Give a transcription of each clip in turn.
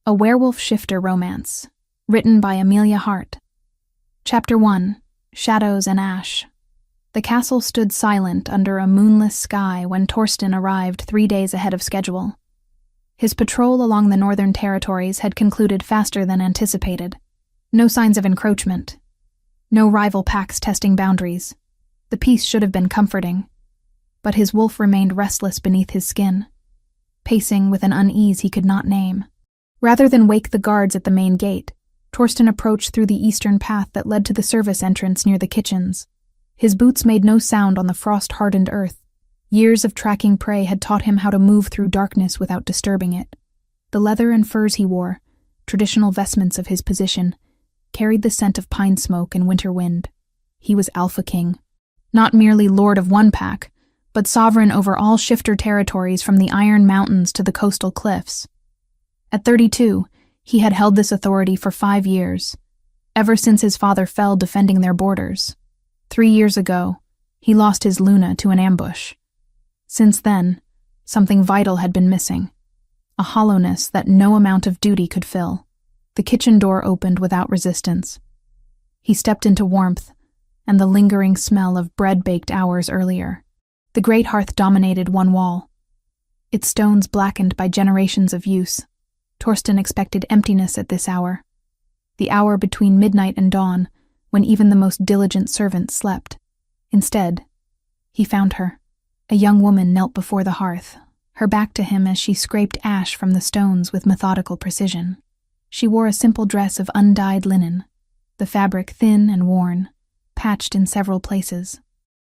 A Werewolf Shifter Romance, written by Amelia Hart. Chapter 1, Shadows and Ash. The castle stood silent under a moonless sky when Torsten arrived 3 days ahead of schedule. His patrol along the northern territories had concluded faster than anticipated. No signs of encroachment. No rival packs testing boundaries. The peace should have been comforting. But his wolf remained restless beneath his skin, pacing with an unease he could not name. Rather than wake the guards at the main gate, Torsten approached through the eastern path that led to the service entrance near the kitchens. His boots made no sound on the frost-hardened earth. Years of tracking prey had taught him how to move through darkness without disturbing it. The leather and furs he wore, traditional vestments of his position, carried the scent of pine smoke and winter wind. He was Alpha King. Not merely lord of one pack, but sovereign over all shifter territories from the Iron Mountains to the coastal cliffs. At 32, he had held this authority for 5 years, ever since his father fell defending their borders. 3 years ago, he lost his Luna to an ambush. Since then, something vital had been missing, a hollowness that no amount of duty could fill. The kitchen door opened without resistance. He stepped into warmth and the lingering smell of bread baked hours earlier. The great hearth dominated one wall, its stones blackened by generations of use. Torsten expected emptiness at this hour, the hour between midnight and dawn, when even the most diligent servant slept. Instead, he found her. A young woman knelt before the hearth, her back to him as she scraped ash from the stones with methodical precision. She wore a simple dress of undyed linen, the fabric thin and worn, patched in several places.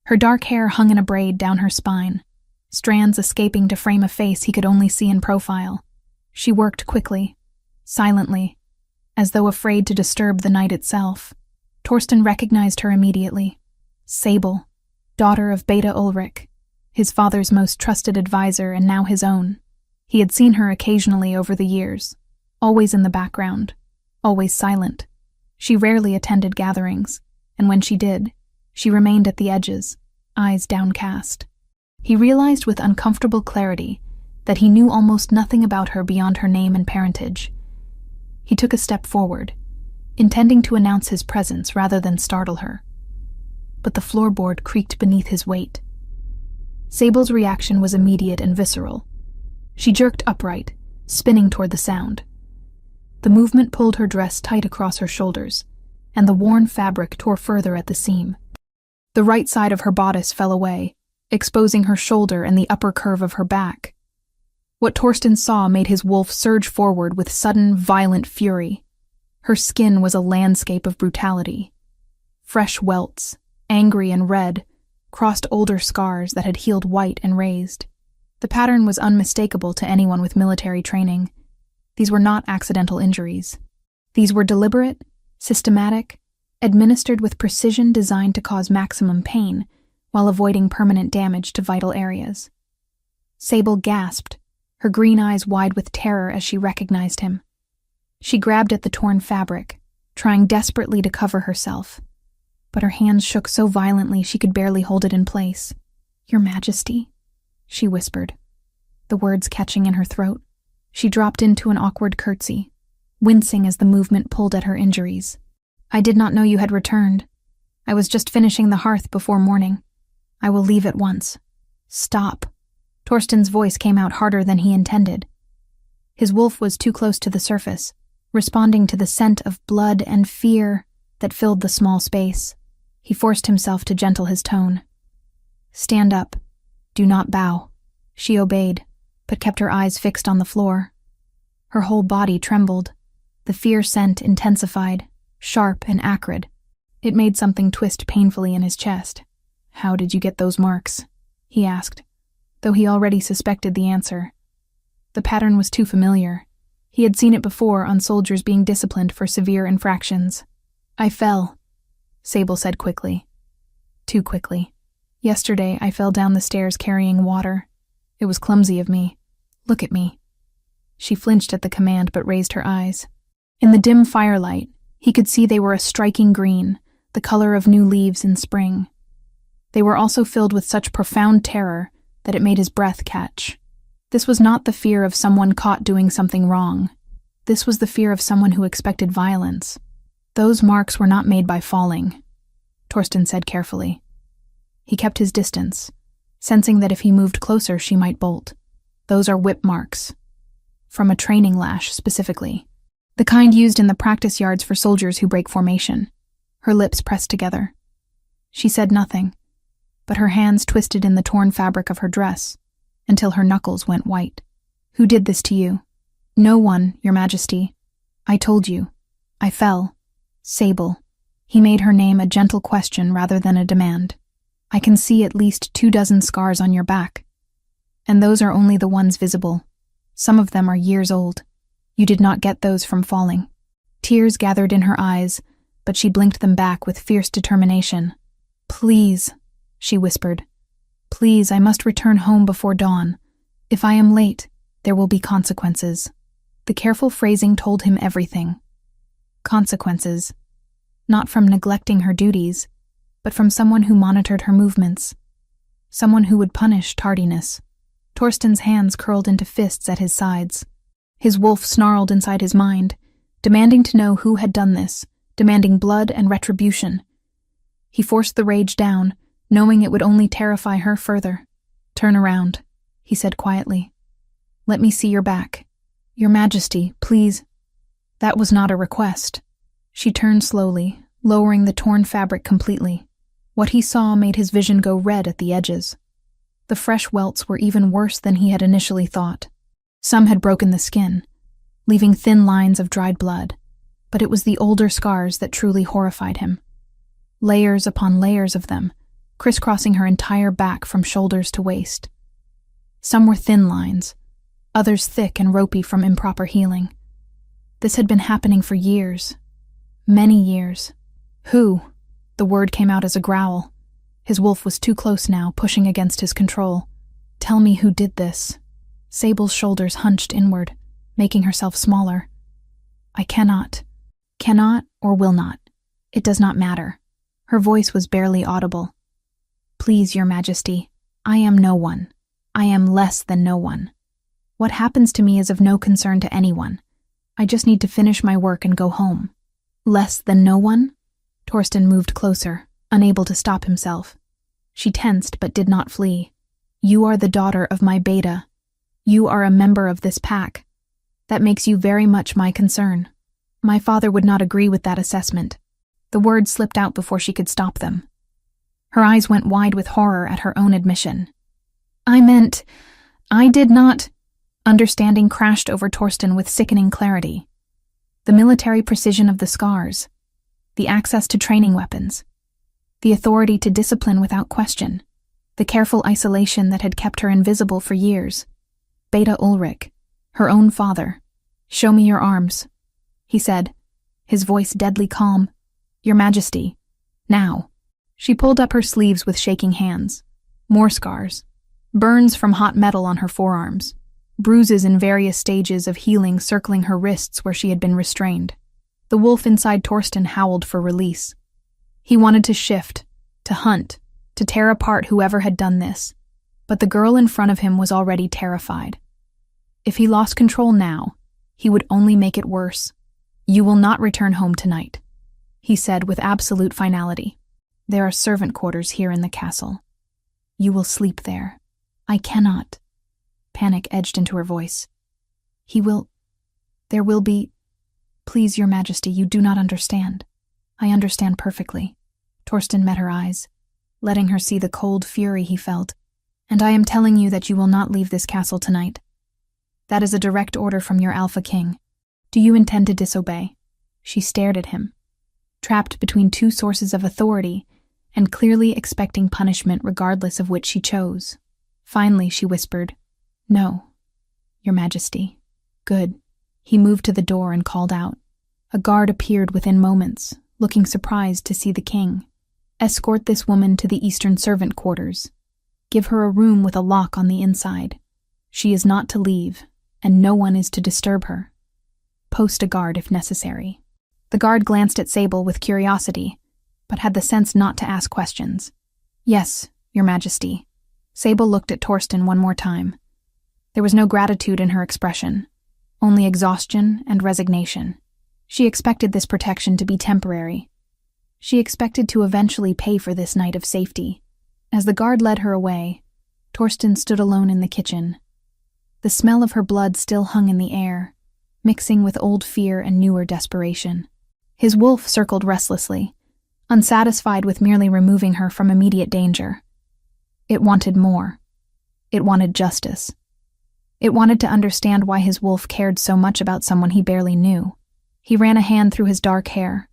Her dark hair hung in a braid down her spine, strands escaping to frame a face he could only see in profile. She worked quickly, silently, as though afraid to disturb the night itself. Torsten recognized her immediately. Sable, daughter of Beta Ulrich, his father's most trusted advisor and now his own. He had seen her occasionally over the years, always in the background, always silent. She rarely attended gatherings, and when she did, she remained at the edges, eyes downcast. He realized with uncomfortable clarity that he knew almost nothing about her beyond her name and parentage. He took a step forward, intending to announce his presence rather than startle her. But the floorboard creaked beneath his weight. Sable's reaction was immediate and visceral. She jerked upright, spinning toward the sound. The movement pulled her dress tight across her shoulders, and the worn fabric tore further at the seam. The right side of her bodice fell away, exposing her shoulder and the upper curve of her back. What Torsten saw made his wolf surge forward with sudden, violent fury. Her skin was a landscape of brutality. Fresh welts, angry and red, crossed older scars that had healed white and raised. The pattern was unmistakable to anyone with military training. These were not accidental injuries. These were deliberate, systematic, administered with precision designed to cause maximum pain while avoiding permanent damage to vital areas. Sable gasped, her green eyes wide with terror as she recognized him. She grabbed at the torn fabric, trying desperately to cover herself, but her hands shook so violently she could barely hold it in place. "Your Majesty," she whispered, the words catching in her throat. She dropped into an awkward curtsy, wincing as the movement pulled at her injuries. "I did not know you had returned. I was just finishing the hearth before morning. I will leave at once." "Stop." Torsten's voice came out harder than he intended. His wolf was too close to the surface, responding to the scent of blood and fear that filled the small space. He forced himself to gentle his tone. "Stand up. Do not bow." She obeyed, but kept her eyes fixed on the floor. Her whole body trembled. The fear scent intensified, sharp and acrid. It made something twist painfully in his chest. "How did you get those marks?" he asked, though he already suspected the answer. The pattern was too familiar. He had seen it before on soldiers being disciplined for severe infractions. "I fell," Sable said quickly. Too quickly. "Yesterday I fell down the stairs carrying water. It was clumsy of me. Look at me." She flinched at the command but raised her eyes. In the dim firelight, he could see they were a striking green, the color of new leaves in spring. They were also filled with such profound terror that it made his breath catch. This was not the fear of someone caught doing something wrong. This was the fear of someone who expected violence. Those marks were not made by falling, Torsten said carefully. He kept his distance, sensing that if he moved closer she might bolt. Those are whip marks. From a training lash, specifically. The kind used in the practice yards for soldiers who break formation. Her lips pressed together. She said nothing, but her hands twisted in the torn fabric of her dress until her knuckles went white. Who did this to you? No one, Your Majesty. I told you. I fell. Sable. He made her name a gentle question rather than a demand. I can see at least 24 scars on your back. And those are only the ones visible. Some of them are years old. You did not get those from falling. Tears gathered in her eyes, but she blinked them back with fierce determination. Please, she whispered. Please, I must return home before dawn. If I am late, there will be consequences. The careful phrasing told him everything. Consequences. Not from neglecting her duties, but from someone who monitored her movements. Someone who would punish tardiness. Torsten's hands curled into fists at his sides. His wolf snarled inside his mind, demanding to know who had done this, demanding blood and retribution. He forced the rage down, knowing it would only terrify her further. Turn around, he said quietly. Let me see your back. Your Majesty, please. That was not a request. She turned slowly, lowering the torn fabric completely. What he saw made his vision go red at the edges. The fresh welts were even worse than he had initially thought. Some had broken the skin, leaving thin lines of dried blood, but it was the older scars that truly horrified him. Layers upon layers of them, crisscrossing her entire back from shoulders to waist. Some were thin lines, others thick and ropey from improper healing. This had been happening for years. Many years. Who? The word came out as a growl. His wolf was too close now, pushing against his control. Tell me who did this. Sable's shoulders hunched inward, making herself smaller. I cannot. Cannot or will not. It does not matter. Her voice was barely audible. Please, Your Majesty, I am no one. I am less than no one. What happens to me is of no concern to anyone. I just need to finish my work and go home. Less than no one? Torsten moved closer, unable to stop himself. She tensed but did not flee. You are the daughter of my beta. You are a member of this pack. That makes you very much my concern. My father would not agree with that assessment. The words slipped out before she could stop them. Her eyes went wide with horror at her own admission. I did not. Understanding crashed over Torsten with sickening clarity. The military precision of the scars, the access to training weapons, the authority to discipline without question, the careful isolation that had kept her invisible for years. Beta Ulrich, her own father. Show me your arms, he said, his voice deadly calm. Your Majesty, now. She pulled up her sleeves with shaking hands. More scars. Burns from hot metal on her forearms. Bruises in various stages of healing circling her wrists where she had been restrained. The wolf inside Torsten howled for release. He wanted to shift, to hunt, to tear apart whoever had done this. But the girl in front of him was already terrified. If he lost control now, he would only make it worse. You will not return home tonight, he said with absolute finality. There are servant quarters here in the castle. You will sleep there. I cannot. Panic edged into her voice. There will be... Please, Your Majesty, you do not understand. I understand perfectly. Torsten met her eyes, letting her see the cold fury he felt. And I am telling you that you will not leave this castle tonight. That is a direct order from your Alpha King. Do you intend to disobey? She stared at him, trapped between two sources of authority and clearly expecting punishment regardless of which she chose. Finally, she whispered, No, Your Majesty. Good. He moved to the door and called out. A guard appeared within moments, looking surprised to see the king. Escort this woman to the eastern servant quarters. Give her a room with a lock on the inside. She is not to leave, and no one is to disturb her. Post a guard if necessary. The guard glanced at Sable with curiosity, but had the sense not to ask questions. Yes, Your Majesty. Sable looked at Torsten one more time. There was no gratitude in her expression, only exhaustion and resignation. She expected this protection to be temporary. She expected to eventually pay for this night of safety. As the guard led her away, Torsten stood alone in the kitchen. The smell of her blood still hung in the air, mixing with old fear and newer desperation. His wolf circled restlessly, unsatisfied with merely removing her from immediate danger. It wanted more. It wanted justice. It wanted to understand why his wolf cared so much about someone he barely knew. He ran a hand through his dark hair,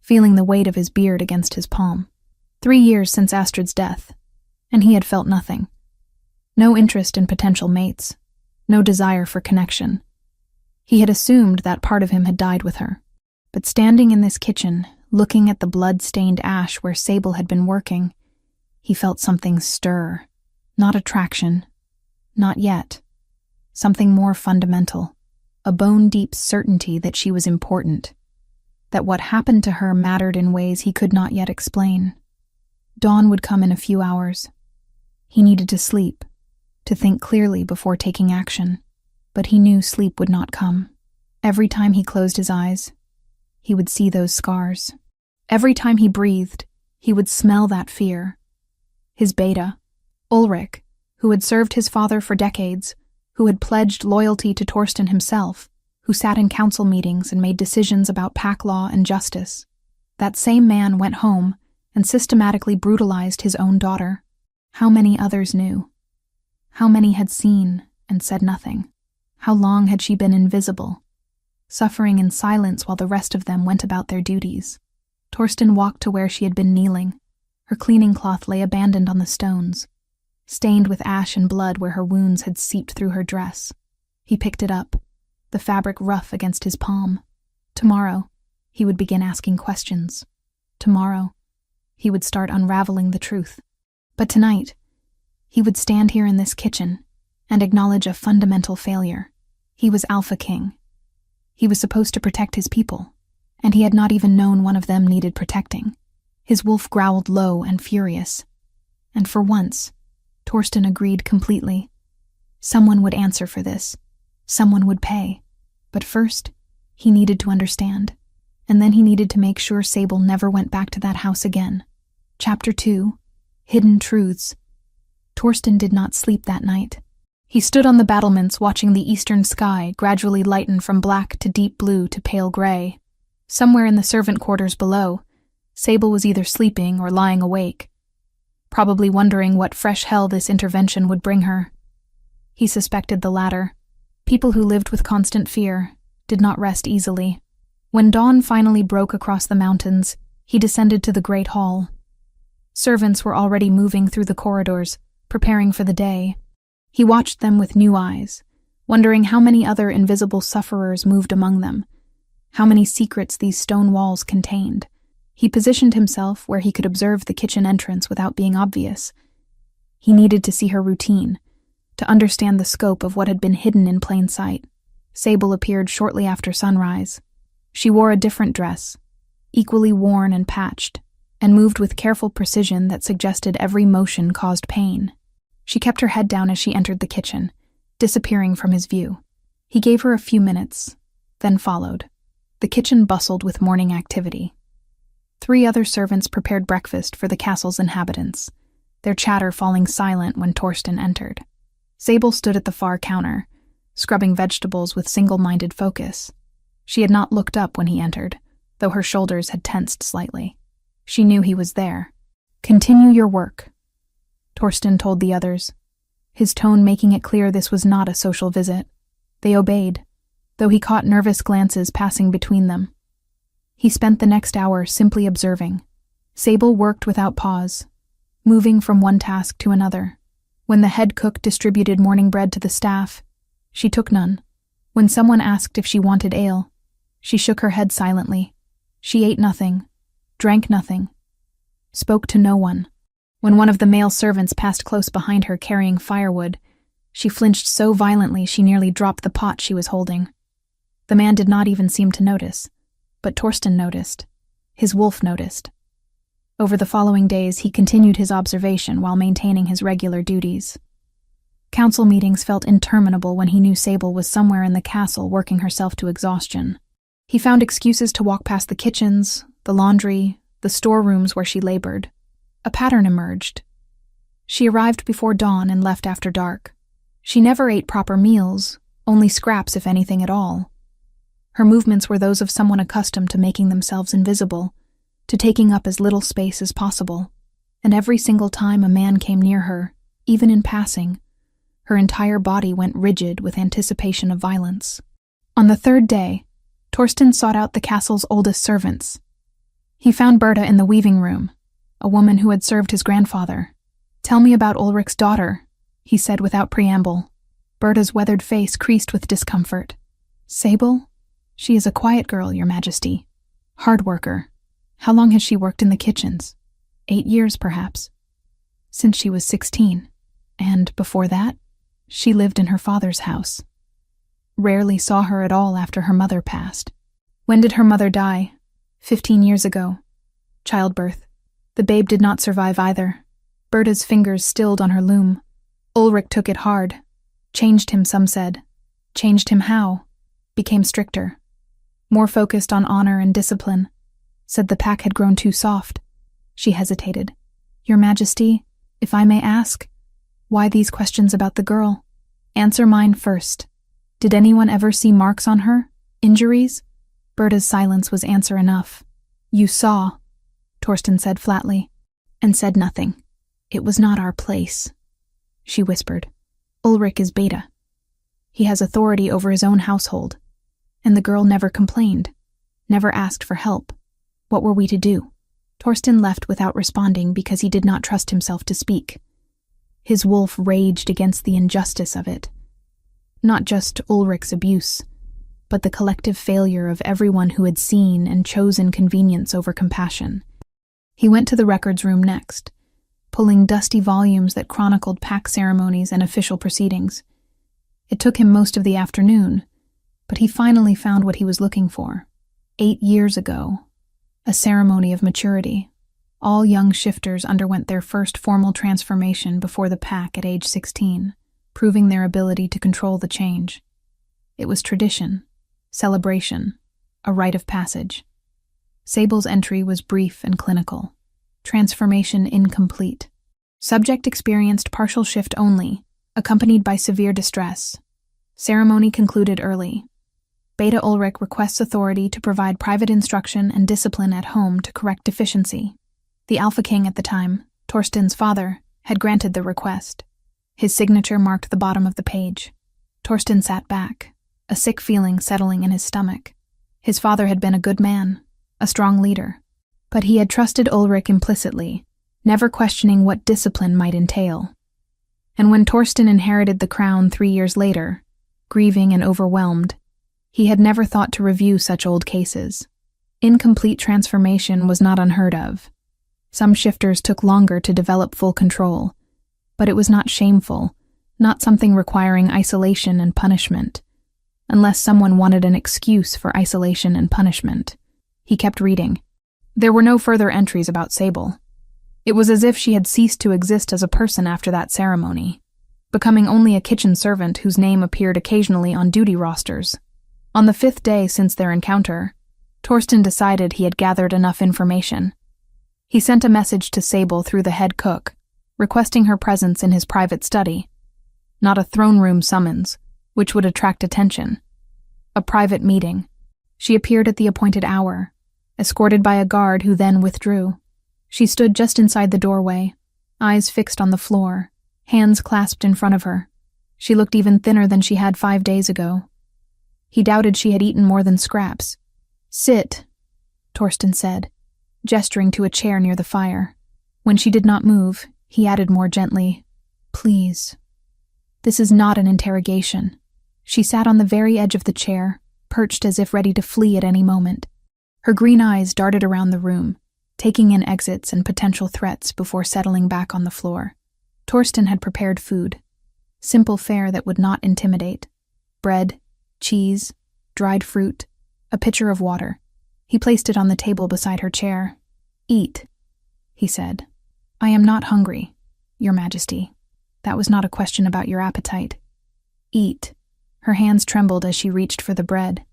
feeling the weight of his beard against his palm. 3 years since Astrid's death, and he had felt nothing. No interest in potential mates, no desire for connection. He had assumed that part of him had died with her. But standing in this kitchen, looking at the blood-stained ash where Sable had been working, he felt something stir. Not attraction. Not yet. Something more fundamental. A bone-deep certainty that she was important. That what happened to her mattered in ways he could not yet explain. Dawn would come in a few hours. He needed to sleep, to think clearly before taking action. But he knew sleep would not come. Every time he closed his eyes, he would see those scars. Every time he breathed, he would smell that fear. His beta, Ulrich, who had served his father for decades, who had pledged loyalty to Torsten himself, who sat in council meetings and made decisions about pack law and justice. That same man went home and systematically brutalized his own daughter. How many others knew? How many had seen and said nothing? How long had she been invisible, suffering in silence while the rest of them went about their duties? Torsten walked to where she had been kneeling. Her cleaning cloth lay abandoned on the stones, stained with ash and blood where her wounds had seeped through her dress. He picked it up, the fabric rough against his palm. Tomorrow, he would begin asking questions. Tomorrow, he would start unraveling the truth. But tonight, he would stand here in this kitchen and acknowledge a fundamental failure. He was Alpha King. He was supposed to protect his people, and he had not even known one of them needed protecting. His wolf growled low and furious. And for once, Torsten agreed completely. Someone would answer for this. Someone would pay. But first, he needed to understand. And then he needed to make sure Sable never went back to that house again. Chapter 2. Hidden Truths. Torsten did not sleep that night. He stood on the battlements watching the eastern sky gradually lighten from black to deep blue to pale gray. Somewhere in the servant quarters below, Sable was either sleeping or lying awake, probably wondering what fresh hell this intervention would bring her. He suspected the latter. People who lived with constant fear did not rest easily. When dawn finally broke across the mountains, he descended to the great hall. Servants were already moving through the corridors, preparing for the day. He watched them with new eyes, wondering how many other invisible sufferers moved among them, how many secrets these stone walls contained. He positioned himself where he could observe the kitchen entrance without being obvious. He needed to see her routine, to understand the scope of what had been hidden in plain sight. Sable appeared shortly after sunrise. She wore a different dress, equally worn and patched, and moved with careful precision that suggested every motion caused pain. She kept her head down as she entered the kitchen, disappearing from his view. He gave her a few minutes, then followed. The kitchen bustled with morning activity. 3 other servants prepared breakfast for the castle's inhabitants, their chatter falling silent when Torsten entered. Sable stood at the far counter, scrubbing vegetables with single-minded focus. She had not looked up when he entered, though her shoulders had tensed slightly. She knew he was there. "Continue your work," Torsten told the others, his tone making it clear this was not a social visit. They obeyed, though he caught nervous glances passing between them. He spent the next hour simply observing. Sable worked without pause, moving from one task to another. When the head cook distributed morning bread to the staff, she took none. When someone asked if she wanted ale, she shook her head silently. She ate nothing, drank nothing, spoke to no one. When one of the male servants passed close behind her carrying firewood, she flinched so violently she nearly dropped the pot she was holding. The man did not even seem to notice, but Torsten noticed. His wolf noticed. Over the following days, he continued his observation while maintaining his regular duties. Council meetings felt interminable when he knew Sable was somewhere in the castle working herself to exhaustion. He found excuses to walk past the kitchens, the laundry, the storerooms where she labored. A pattern emerged. She arrived before dawn and left after dark. She never ate proper meals, only scraps if anything at all. Her movements were those of someone accustomed to making themselves invisible, to taking up as little space as possible. And every single time a man came near her, even in passing, her entire body went rigid with anticipation of violence. On the third day, Torsten sought out the castle's oldest servants. He found Berta in the weaving room, a woman who had served his grandfather. "Tell me about Ulrich's daughter," he said without preamble. Berta's weathered face creased with discomfort. "Sable? She is a quiet girl, Your Majesty. Hard worker. How long has she worked in the kitchens? 8 years, perhaps. Since she was 16. And before that, she lived in her father's house. Rarely saw her at all after her mother passed. When did her mother die? 15 years ago. Childbirth. The babe did not survive either. Berta's fingers stilled on her loom. Ulrich took it hard. Changed him, some said. Changed him how? Became stricter. More focused on honor and discipline. Said the pack had grown too soft. She hesitated. Your Majesty, if I may ask, why these questions about the girl? Answer mine first. Did anyone ever see marks on her? Injuries? Berta's silence was answer enough. You saw, Torsten said flatly, and said nothing. It was not our place. She whispered. Ulrich is Beta. He has authority over his own household. And the girl never complained, never asked for help. What were we to do? Torsten left without responding because he did not trust himself to speak. His wolf raged against the injustice of it. Not just Ulrich's abuse, but the collective failure of everyone who had seen and chosen convenience over compassion. He went to the records room next, pulling dusty volumes that chronicled pack ceremonies and official proceedings. It took him most of the afternoon, but he finally found what he was looking for. 8 years ago, a ceremony of maturity. All young shifters underwent their first formal transformation before the pack at age 16, proving their ability to control the change. It was tradition, celebration, a rite of passage. Sable's entry was brief and clinical. Transformation incomplete. Subject experienced partial shift only, accompanied by severe distress. Ceremony concluded early. Beta Ulrich requests authority to provide private instruction and discipline at home to correct deficiency. The Alpha King at the time, Torsten's father, had granted the request. His signature marked the bottom of the page. Torsten sat back, a sick feeling settling in his stomach. His father had been a good man, a strong leader, but he had trusted Ulrich implicitly, never questioning what discipline might entail. And when Torsten inherited the crown 3 years later, grieving and overwhelmed, he had never thought to review such old cases. Incomplete transformation was not unheard of. Some shifters took longer to develop full control, but it was not shameful, not something requiring isolation and punishment, unless someone wanted an excuse for isolation and punishment. He kept reading. There were no further entries about Sable. It was as if she had ceased to exist as a person after that ceremony, becoming only a kitchen servant whose name appeared occasionally on duty rosters. On the 5th day since their encounter, Torsten decided he had gathered enough information. He sent a message to Sable through the head cook, requesting her presence in his private study. Not a throne room summons, which would attract attention. A private meeting. She appeared at the appointed hour, escorted by a guard who then withdrew. She stood just inside the doorway, eyes fixed on the floor, hands clasped in front of her. She looked even thinner than she had 5 days ago. He doubted she had eaten more than scraps. Sit, Torsten said, gesturing to a chair near the fire. When she did not move, he added more gently, Please. This is not an interrogation. She sat on the very edge of the chair, perched as if ready to flee at any moment. Her green eyes darted around the room, taking in exits and potential threats before settling back on the floor. Torsten had prepared food. Simple fare that would not intimidate. Bread, cheese, dried fruit, a pitcher of water. He placed it on the table beside her chair. Eat, he said. I am not hungry, Your Majesty. That was not a question about your appetite. Eat. Her hands trembled as she reached for the bread.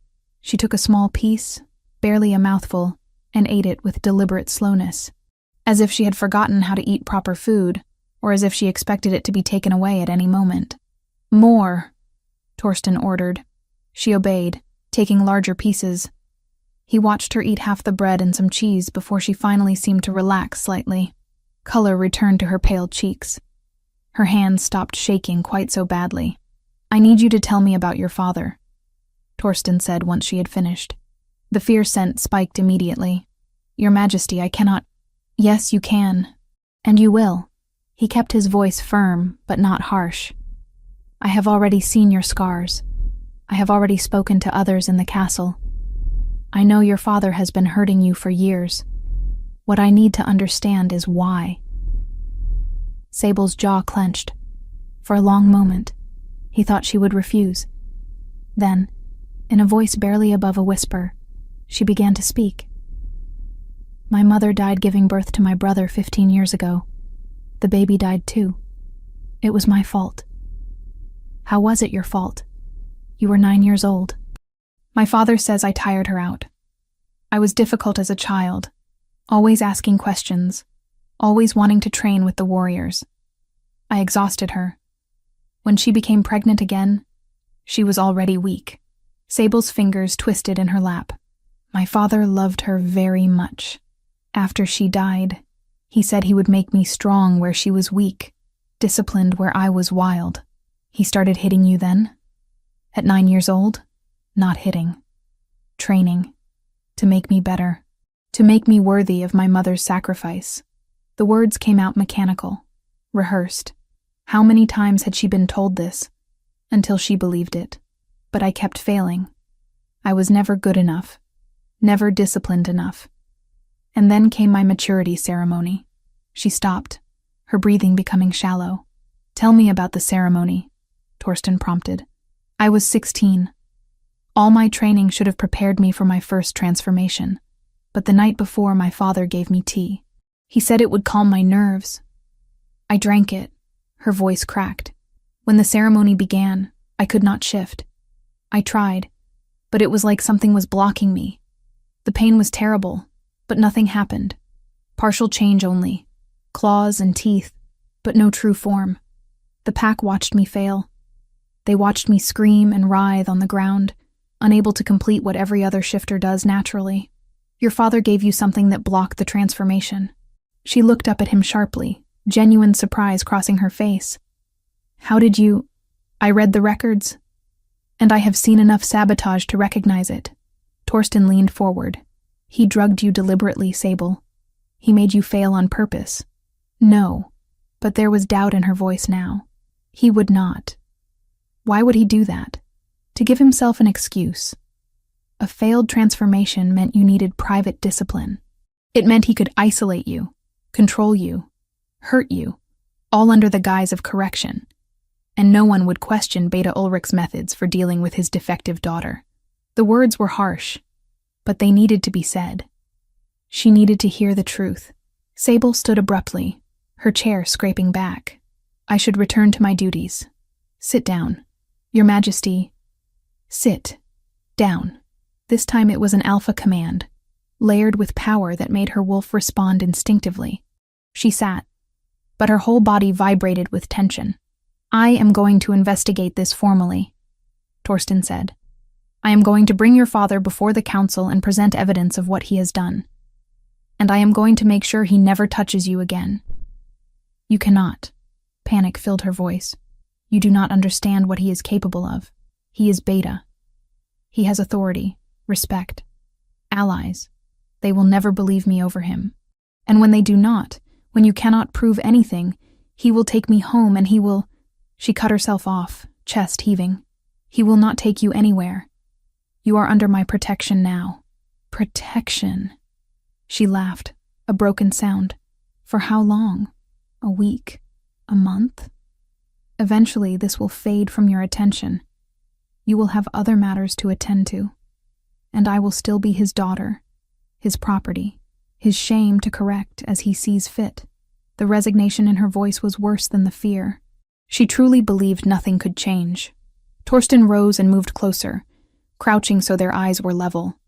She took a small piece, barely a mouthful, and ate it with deliberate slowness, as if she had forgotten how to eat proper food, or as if she expected it to be taken away at any moment. More, Torsten ordered. She obeyed, taking larger pieces. He watched her eat half the bread and some cheese before she finally seemed to relax slightly. Color returned to her pale cheeks. Her hands stopped shaking quite so badly. I need you to tell me about your father, Torsten said once she had finished. The fear scent spiked immediately. Your Majesty, I cannot. Yes, you can. And you will. He kept his voice firm, but not harsh. I have already seen your scars. I have already spoken to others in the castle. I know your father has been hurting you for years. What I need to understand is why. Sable's jaw clenched. For a long moment, he thought she would refuse. Then, in a voice barely above a whisper, she began to speak. My mother died giving birth to my brother 15 years ago. The baby died too. It was my fault. How was it your fault? You were 9 years old. My father says I tired her out. I was difficult as a child, always asking questions, always wanting to train with the warriors. I exhausted her. When she became pregnant again, she was already weak. Sable's fingers twisted in her lap. My father loved her very much. After she died, he said he would make me strong where she was weak, disciplined where I was wild. He started hitting you then? At 9 years old? Not hitting. Training. To make me better. To make me worthy of my mother's sacrifice. The words came out mechanical, rehearsed. How many times had she been told this? Until she believed it. But I kept failing. I was never good enough. Never disciplined enough. And then came my maturity ceremony. She stopped, her breathing becoming shallow. Tell me about the ceremony, Torsten prompted. I was 16. All my training should have prepared me for my first transformation. But the night before, my father gave me tea. He said it would calm my nerves. I drank it. Her voice cracked. When the ceremony began, I could not shift. I tried, but it was like something was blocking me. The pain was terrible, but nothing happened. Partial change only. Claws and teeth, but no true form. The pack watched me fail. They watched me scream and writhe on the ground, unable to complete what every other shifter does naturally. Your father gave you something that blocked the transformation. She looked up at him sharply, genuine surprise crossing her face. How did you... I read the records, and I have seen enough sabotage to recognize it. Torsten leaned forward. He drugged you deliberately, Sable. He made you fail on purpose. No, but there was doubt in her voice now. He would not. Why would he do that? To give himself an excuse. A failed transformation meant you needed private discipline. It meant he could isolate you, control you, hurt you, all under the guise of correction. And no one would question Beta Ulrich's methods for dealing with his defective daughter. The words were harsh, but they needed to be said. She needed to hear the truth. Sable stood abruptly, her chair scraping back. I should return to my duties. Sit down. Your Majesty. Sit. Down. This time it was an alpha command, layered with power that made her wolf respond instinctively. She sat, but her whole body vibrated with tension. I am going to investigate this formally, Torsten said. I am going to bring your father before the council and present evidence of what he has done. And I am going to make sure he never touches you again. You cannot. Panic filled her voice. You do not understand what he is capable of. He is Beta. He has authority, respect, allies. They will never believe me over him. And when they do not, when you cannot prove anything, he will take me home and he will... She cut herself off, chest heaving. He will not take you anywhere. You are under my protection now. Protection. She laughed, a broken sound. For how long? A week? A month? Eventually, this will fade from your attention. You will have other matters to attend to. And I will still be his daughter, his property, his shame to correct as he sees fit. The resignation in her voice was worse than the fear. She truly believed nothing could change. Torsten rose and moved closer, crouching so their eyes were level.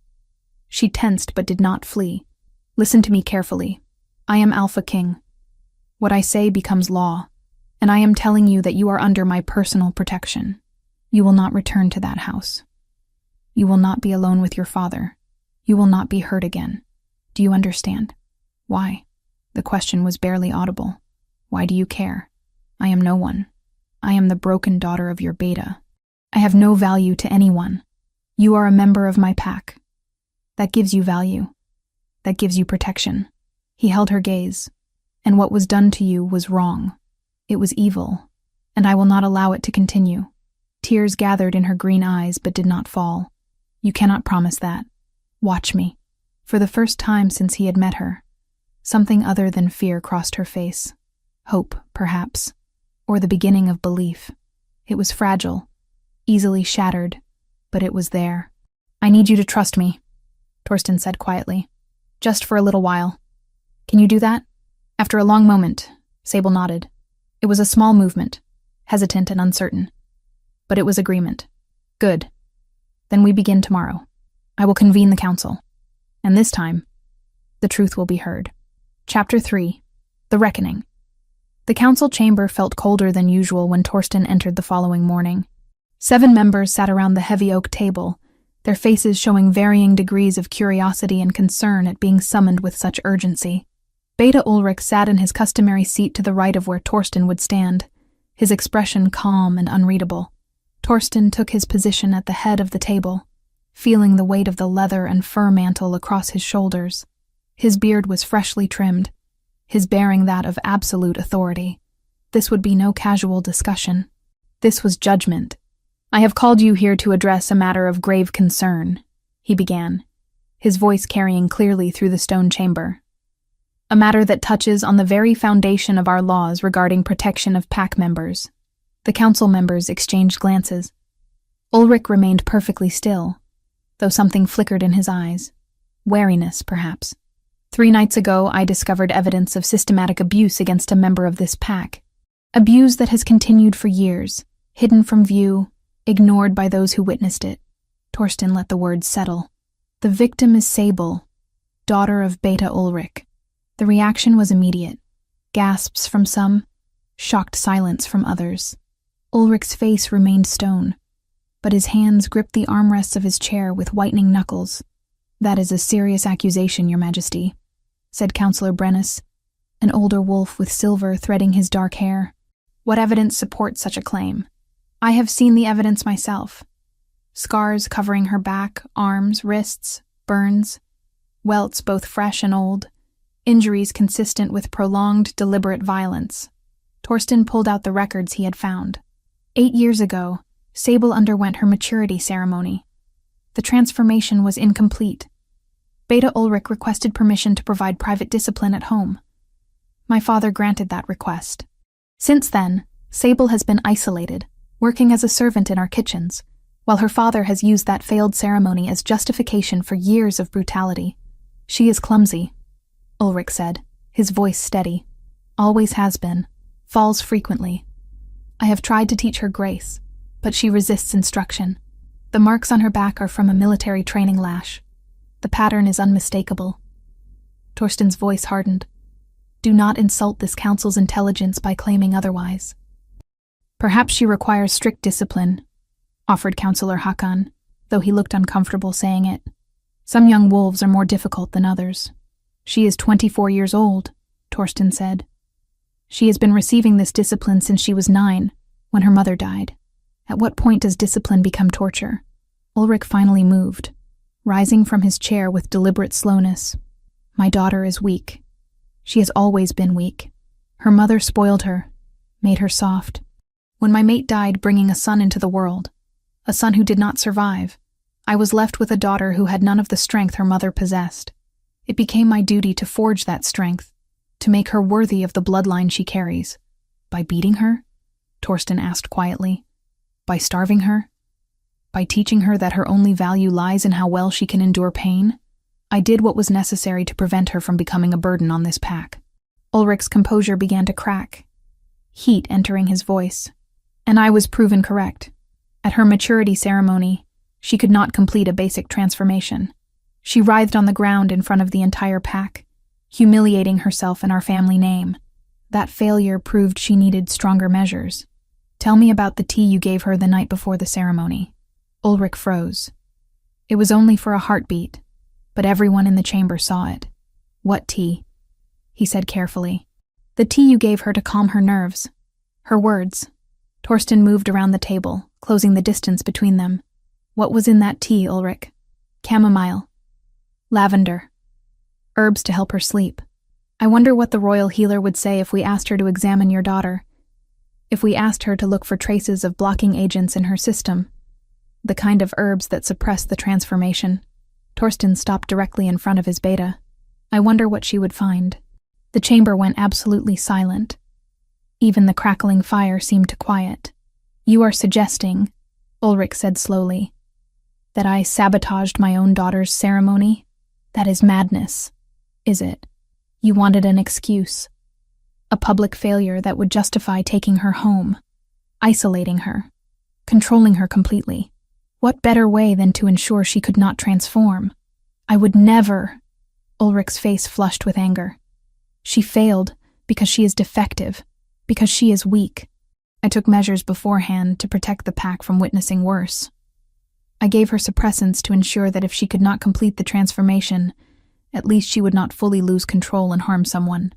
She tensed but did not flee. Listen to me carefully. I am Alpha King. What I say becomes law, and I am telling you that you are under my personal protection. You will not return to that house. You will not be alone with your father. You will not be hurt again. Do you understand? Why? The question was barely audible. Why do you care? I am no one. I am the broken daughter of your beta. I have no value to anyone. You are a member of my pack. That gives you value. That gives you protection. He held her gaze. And what was done to you was wrong. It was evil, and I will not allow it to continue. Tears gathered in her green eyes but did not fall. You cannot promise that. Watch me. For the first time since he had met her, something other than fear crossed her face. Hope, perhaps, or the beginning of belief. It was fragile, easily shattered, but it was there. I need you to trust me, Torsten said quietly. Just for a little while. Can you do that? After a long moment, Sable nodded. It was a small movement, hesitant and uncertain. But it was agreement. Good. Then we begin tomorrow. I will convene the council. And this time, the truth will be heard. Chapter 3. The Reckoning. The council chamber felt colder than usual when Torsten entered the following morning. 7 members sat around the heavy oak table, their faces showing varying degrees of curiosity and concern at being summoned with such urgency. Beta Ulrich sat in his customary seat to the right of where Torsten would stand, his expression calm and unreadable. Torsten took his position at the head of the table, feeling the weight of the leather and fur mantle across his shoulders. His beard was freshly trimmed, his bearing that of absolute authority. This would be no casual discussion. This was judgment. I have called you here to address a matter of grave concern, he began, his voice carrying clearly through the stone chamber. A matter that touches on the very foundation of our laws regarding protection of pack members. The council members exchanged glances. Ulrich remained perfectly still, though something flickered in his eyes. Wariness, perhaps. 3 nights ago, I discovered evidence of systematic abuse against a member of this pack. Abuse that has continued for years, hidden from view, ignored by those who witnessed it. Torsten let the words settle. The victim is Sable, daughter of Beta Ulrich. The reaction was immediate. Gasps from some, shocked silence from others. Ulrich's face remained stone, but his hands gripped the armrests of his chair with whitening knuckles. That is a serious accusation, Your Majesty, said Councillor Brennus, an older wolf with silver threading his dark hair. What evidence supports such a claim? I have seen the evidence myself. Scars covering her back, arms, wrists, burns, welts both fresh and old, injuries consistent with prolonged, deliberate violence. Torsten pulled out the records he had found. 8 years ago, Sable underwent her maturity ceremony. The transformation was incomplete. Beta Ulrich requested permission to provide private discipline at home. My father granted that request. Since then, Sable has been isolated, working as a servant in our kitchens, while her father has used that failed ceremony as justification for years of brutality. She is clumsy, Ulrich said, his voice steady. Always has been. Falls frequently. I have tried to teach her grace, but she resists instruction. The marks on her back are from a military training lash. The pattern is unmistakable. Torsten's voice hardened. Do not insult this council's intelligence by claiming otherwise. Perhaps she requires strict discipline, offered Councillor Hakan, though he looked uncomfortable saying it. Some young wolves are more difficult than others. She is 24 years old, Torsten said. She has been receiving this discipline since she was 9, when her mother died. At what point does discipline become torture? Ulrich finally moved, rising from his chair with deliberate slowness. My daughter is weak. She has always been weak. Her mother spoiled her, made her soft. When my mate died bringing a son into the world, a son who did not survive, I was left with a daughter who had none of the strength her mother possessed. It became my duty to forge that strength, to make her worthy of the bloodline she carries. By beating her? Torsten asked quietly. By starving her? By teaching her that her only value lies in how well she can endure pain? I did what was necessary to prevent her from becoming a burden on this pack. Ulrich's composure began to crack. heat entering his voice. And I was proven correct. At her maturity ceremony, she could not complete a basic transformation. She writhed on the ground in front of the entire pack, humiliating herself in our family name. That failure proved she needed stronger measures. Tell me about the tea you gave her the night before the ceremony. Ulrich froze. It was only for a heartbeat, but everyone in the chamber saw it. What tea? He said carefully. The tea you gave her to calm her nerves. Her words. Torsten moved around the table, closing the distance between them. What was in that tea, Ulrich? Chamomile. Lavender. Herbs to help her sleep. I wonder what the royal healer would say if we asked her to examine your daughter. If we asked her to look for traces of blocking agents in her system. The kind of herbs that suppress the transformation. Torsten stopped directly in front of his beta. I wonder what she would find. The chamber went absolutely silent. Even the crackling fire seemed to quiet. You are suggesting, Ulrich said slowly, that I sabotaged my own daughter's ceremony? That is madness, is it? You wanted an excuse. A public failure that would justify taking her home, isolating her, controlling her completely. What better way than to ensure she could not transform? I would never. Ulrich's face flushed with anger. She failed because she is defective, because she is weak. I took measures beforehand to protect the pack from witnessing worse. I gave her suppressants to ensure that if she could not complete the transformation, at least she would not fully lose control and harm someone.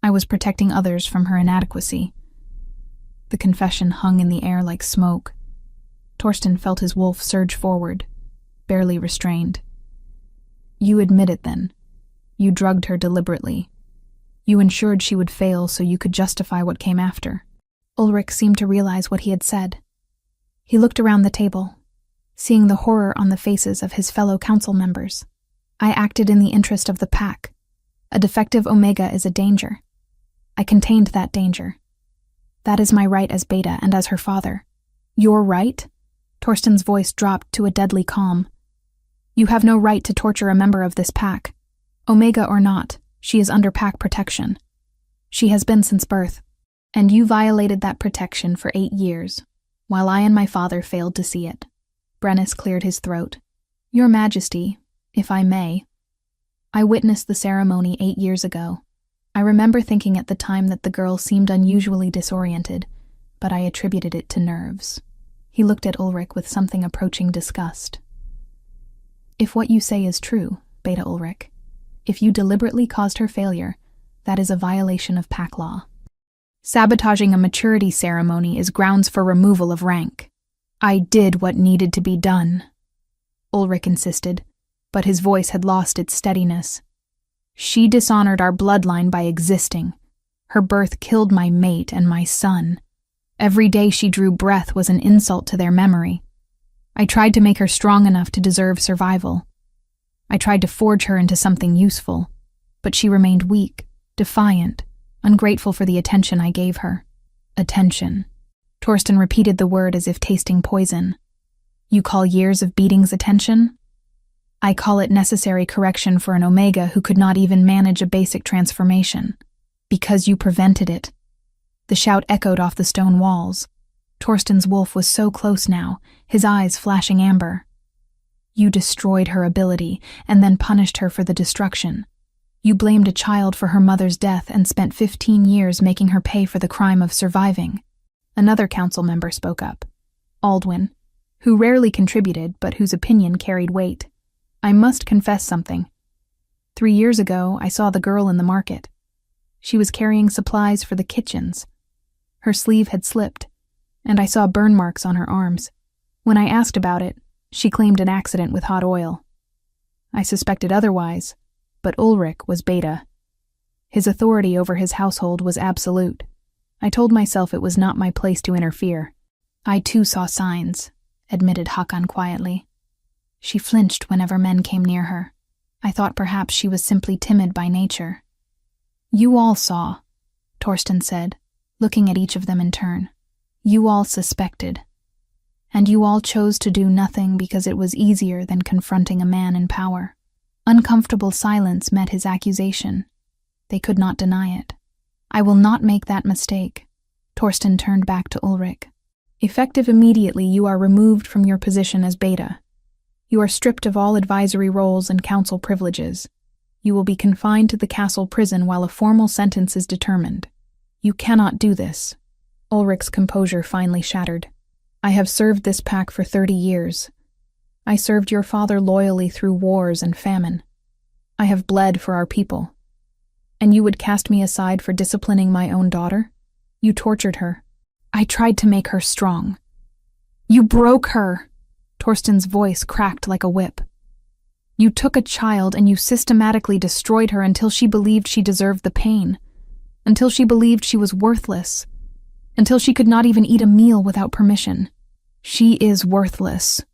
I was protecting others from her inadequacy. The confession hung in the air like smoke. Torsten felt his wolf surge forward, barely restrained. You admit it then. You drugged her deliberately. You ensured she would fail so you could justify what came after. Ulrich seemed to realize what he had said. He looked around the table, seeing the horror on the faces of his fellow council members. I acted in the interest of the pack. A defective Omega is a danger. I contained that danger. That is my right as Beta and as her father. Your right? Torsten's voice dropped to a deadly calm. You have no right to torture a member of this pack. Omega or not, she is under pack protection. She has been since birth. And you violated that protection for 8 years, while I and my father failed to see it. Brennus cleared his throat. Your Majesty, if I may, I witnessed the ceremony 8 years ago. I remember thinking at the time that the girl seemed unusually disoriented, but I attributed it to nerves. He looked at Ulrich with something approaching disgust. If what you say is true, Beta Ulrich, if you deliberately caused her failure, that is a violation of pack law. Sabotaging a maturity ceremony is grounds for removal of rank. I did what needed to be done, Ulrich insisted, but his voice had lost its steadiness. She dishonored our bloodline by existing. Her birth killed my mate and my son. Every day she drew breath was an insult to their memory. I tried to make her strong enough to deserve survival. I tried to forge her into something useful, but she remained weak, defiant, ungrateful for the attention I gave her. Attention. Torsten repeated the word as if tasting poison. You call years of beatings attention? I call it necessary correction for an Omega who could not even manage a basic transformation. Because you prevented it. The shout echoed off the stone walls. Torsten's wolf was so close now, his eyes flashing amber. You destroyed her ability, and then punished her for the destruction. You blamed a child for her mother's death and spent 15 years making her pay for the crime of surviving. Another council member spoke up. Aldwin, who rarely contributed but whose opinion carried weight. I must confess something. 3 years ago, I saw the girl in the market. She was carrying supplies for the kitchens. Her sleeve had slipped, and I saw burn marks on her arms. When I asked about it, she claimed an accident with hot oil. I suspected otherwise, but Ulrich was Beta. His authority over his household was absolute. I told myself it was not my place to interfere. I too saw signs, admitted Hakan quietly. She flinched whenever men came near her. I thought perhaps she was simply timid by nature. You all saw, Torsten said, looking at each of them in turn. You all suspected. And you all chose to do nothing because it was easier than confronting a man in power. Uncomfortable silence met his accusation. They could not deny it. I will not make that mistake. Torsten turned back to Ulrich. Effective immediately, you are removed from your position as Beta. You are stripped of all advisory roles and council privileges. You will be confined to the castle prison while a formal sentence is determined. You cannot do this. Ulrich's composure finally shattered. I have served this pack for 30 years. I served your father loyally through wars and famine. I have bled for our people. And you would cast me aside for disciplining my own daughter? You tortured her. I tried to make her strong. You broke her. Torsten's voice cracked like a whip. You took a child and you systematically destroyed her until she believed she deserved the pain, until she believed she was worthless, until she could not even eat a meal without permission. She is worthless.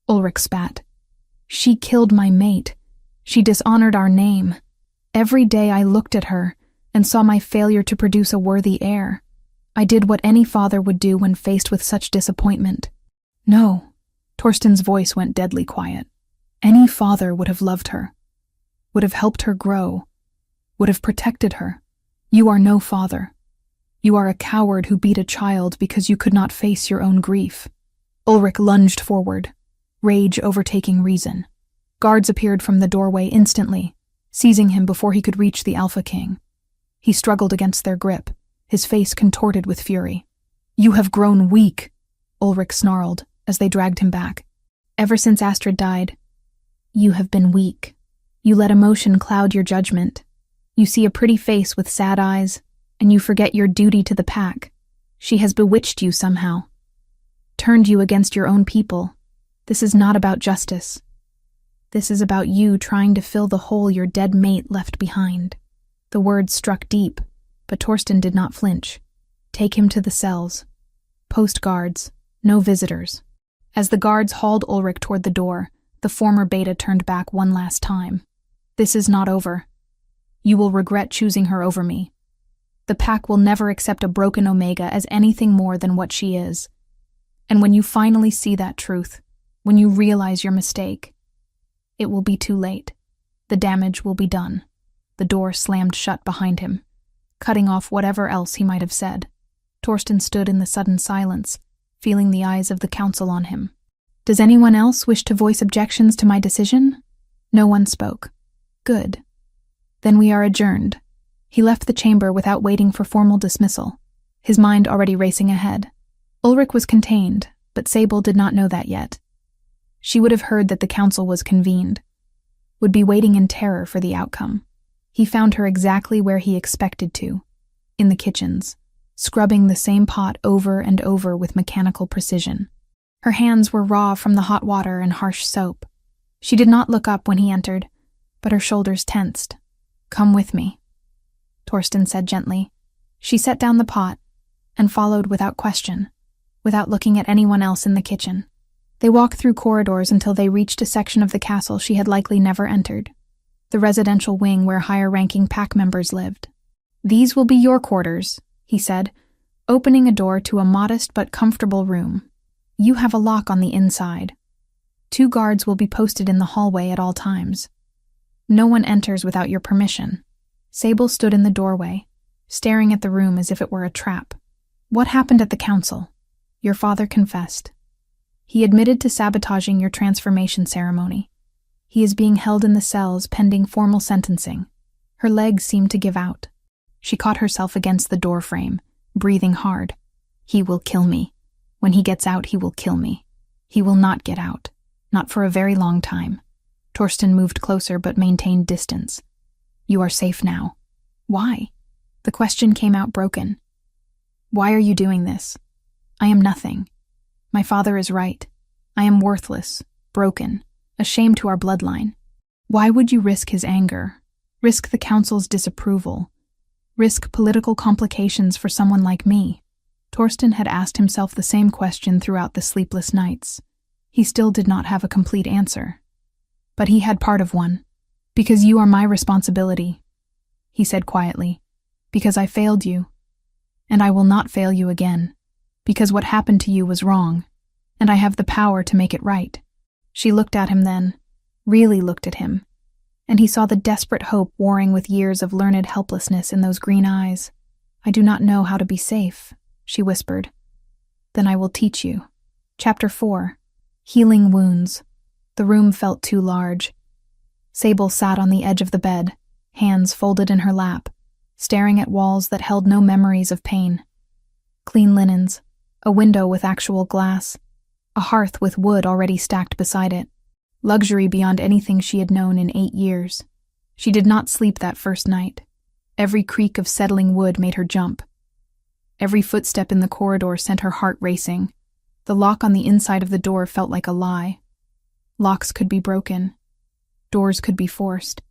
Ulrich spat. She killed my mate. She dishonored our name. Every day I looked at her and saw my failure to produce a worthy heir. I did what any father would do when faced with such disappointment. No. Torsten's voice went deadly quiet. Any father would have loved her, would have helped her grow, would have protected her. You are no father. You are a coward who beat a child because you could not face your own grief. Ulrich lunged forward, rage overtaking reason. Guards appeared from the doorway instantly, seizing him before he could reach the Alpha King. He struggled against their grip, his face contorted with fury. You have grown weak, Ulrich snarled as they dragged him back. Ever since Astrid died, you have been weak. You let emotion cloud your judgment. You see a pretty face with sad eyes, and you forget your duty to the pack. She has bewitched you somehow, turned you against your own people. This is not about justice. This is about you trying to fill the hole your dead mate left behind. The words struck deep, but Torsten did not flinch. Take him to the cells. Post guards, no visitors. As the guards hauled Ulrich toward the door, the former Beta turned back one last time. This is not over. You will regret choosing her over me. The pack will never accept a broken Omega as anything more than what she is. And when you finally see that truth, when you realize your mistake, it will be too late. The damage will be done. The door slammed shut behind him, cutting off whatever else he might have said. Torsten stood in the sudden silence, feeling the eyes of the council on him. Does anyone else wish to voice objections to my decision? No one spoke. Good. Then we are adjourned. He left the chamber without waiting for formal dismissal, his mind already racing ahead. Ulrich was contained, but Sable did not know that yet. She would have heard that the council was convened, would be waiting in terror for the outcome. He found her exactly where he expected to, in the kitchens, scrubbing the same pot over and over with mechanical precision. Her hands were raw from the hot water and harsh soap. She did not look up when he entered, but her shoulders tensed. Come with me, Torsten said gently. She set down the pot and followed without question, without looking at anyone else in the kitchen. They walked through corridors until they reached a section of the castle she had likely never entered, the residential wing where higher-ranking pack members lived. These will be your quarters, he said, opening a door to a modest but comfortable room. You have a lock on the inside. 2 guards will be posted in the hallway at all times. No one enters without your permission. Sable stood in the doorway, staring at the room as if it were a trap. What happened at the council? Your father confessed. He admitted to sabotaging your transformation ceremony. He is being held in the cells pending formal sentencing. Her legs seemed to give out. She caught herself against the door frame, breathing hard. He will kill me. When he gets out, he will kill me. He will not get out. Not for a very long time. Torsten moved closer but maintained distance. You are safe now. Why? The question came out broken. Why are you doing this? I am nothing. My father is right. I am worthless, broken, a shame to our bloodline. Why would you risk his anger? Risk the council's disapproval? Risk political complications for someone like me? Torsten had asked himself the same question throughout the sleepless nights. He still did not have a complete answer. But he had part of one. Because you are my responsibility, he said quietly. Because I failed you. And I will not fail you again. Because what happened to you was wrong. And I have the power to make it right. She looked at him then, really looked at him. And he saw the desperate hope warring with years of learned helplessness in those green eyes. I do not know how to be safe, she whispered. Then I will teach you. Chapter 4. Healing Wounds. The room felt too large. Sable sat on the edge of the bed, hands folded in her lap, staring at walls that held no memories of pain. Clean linens, a window with actual glass, a hearth with wood already stacked beside it. Luxury beyond anything she had known in 8 years. She did not sleep that first night. Every creak of settling wood made her jump. Every footstep in the corridor sent her heart racing. The lock on the inside of the door felt like a lie. Locks could be broken. Doors could be forced.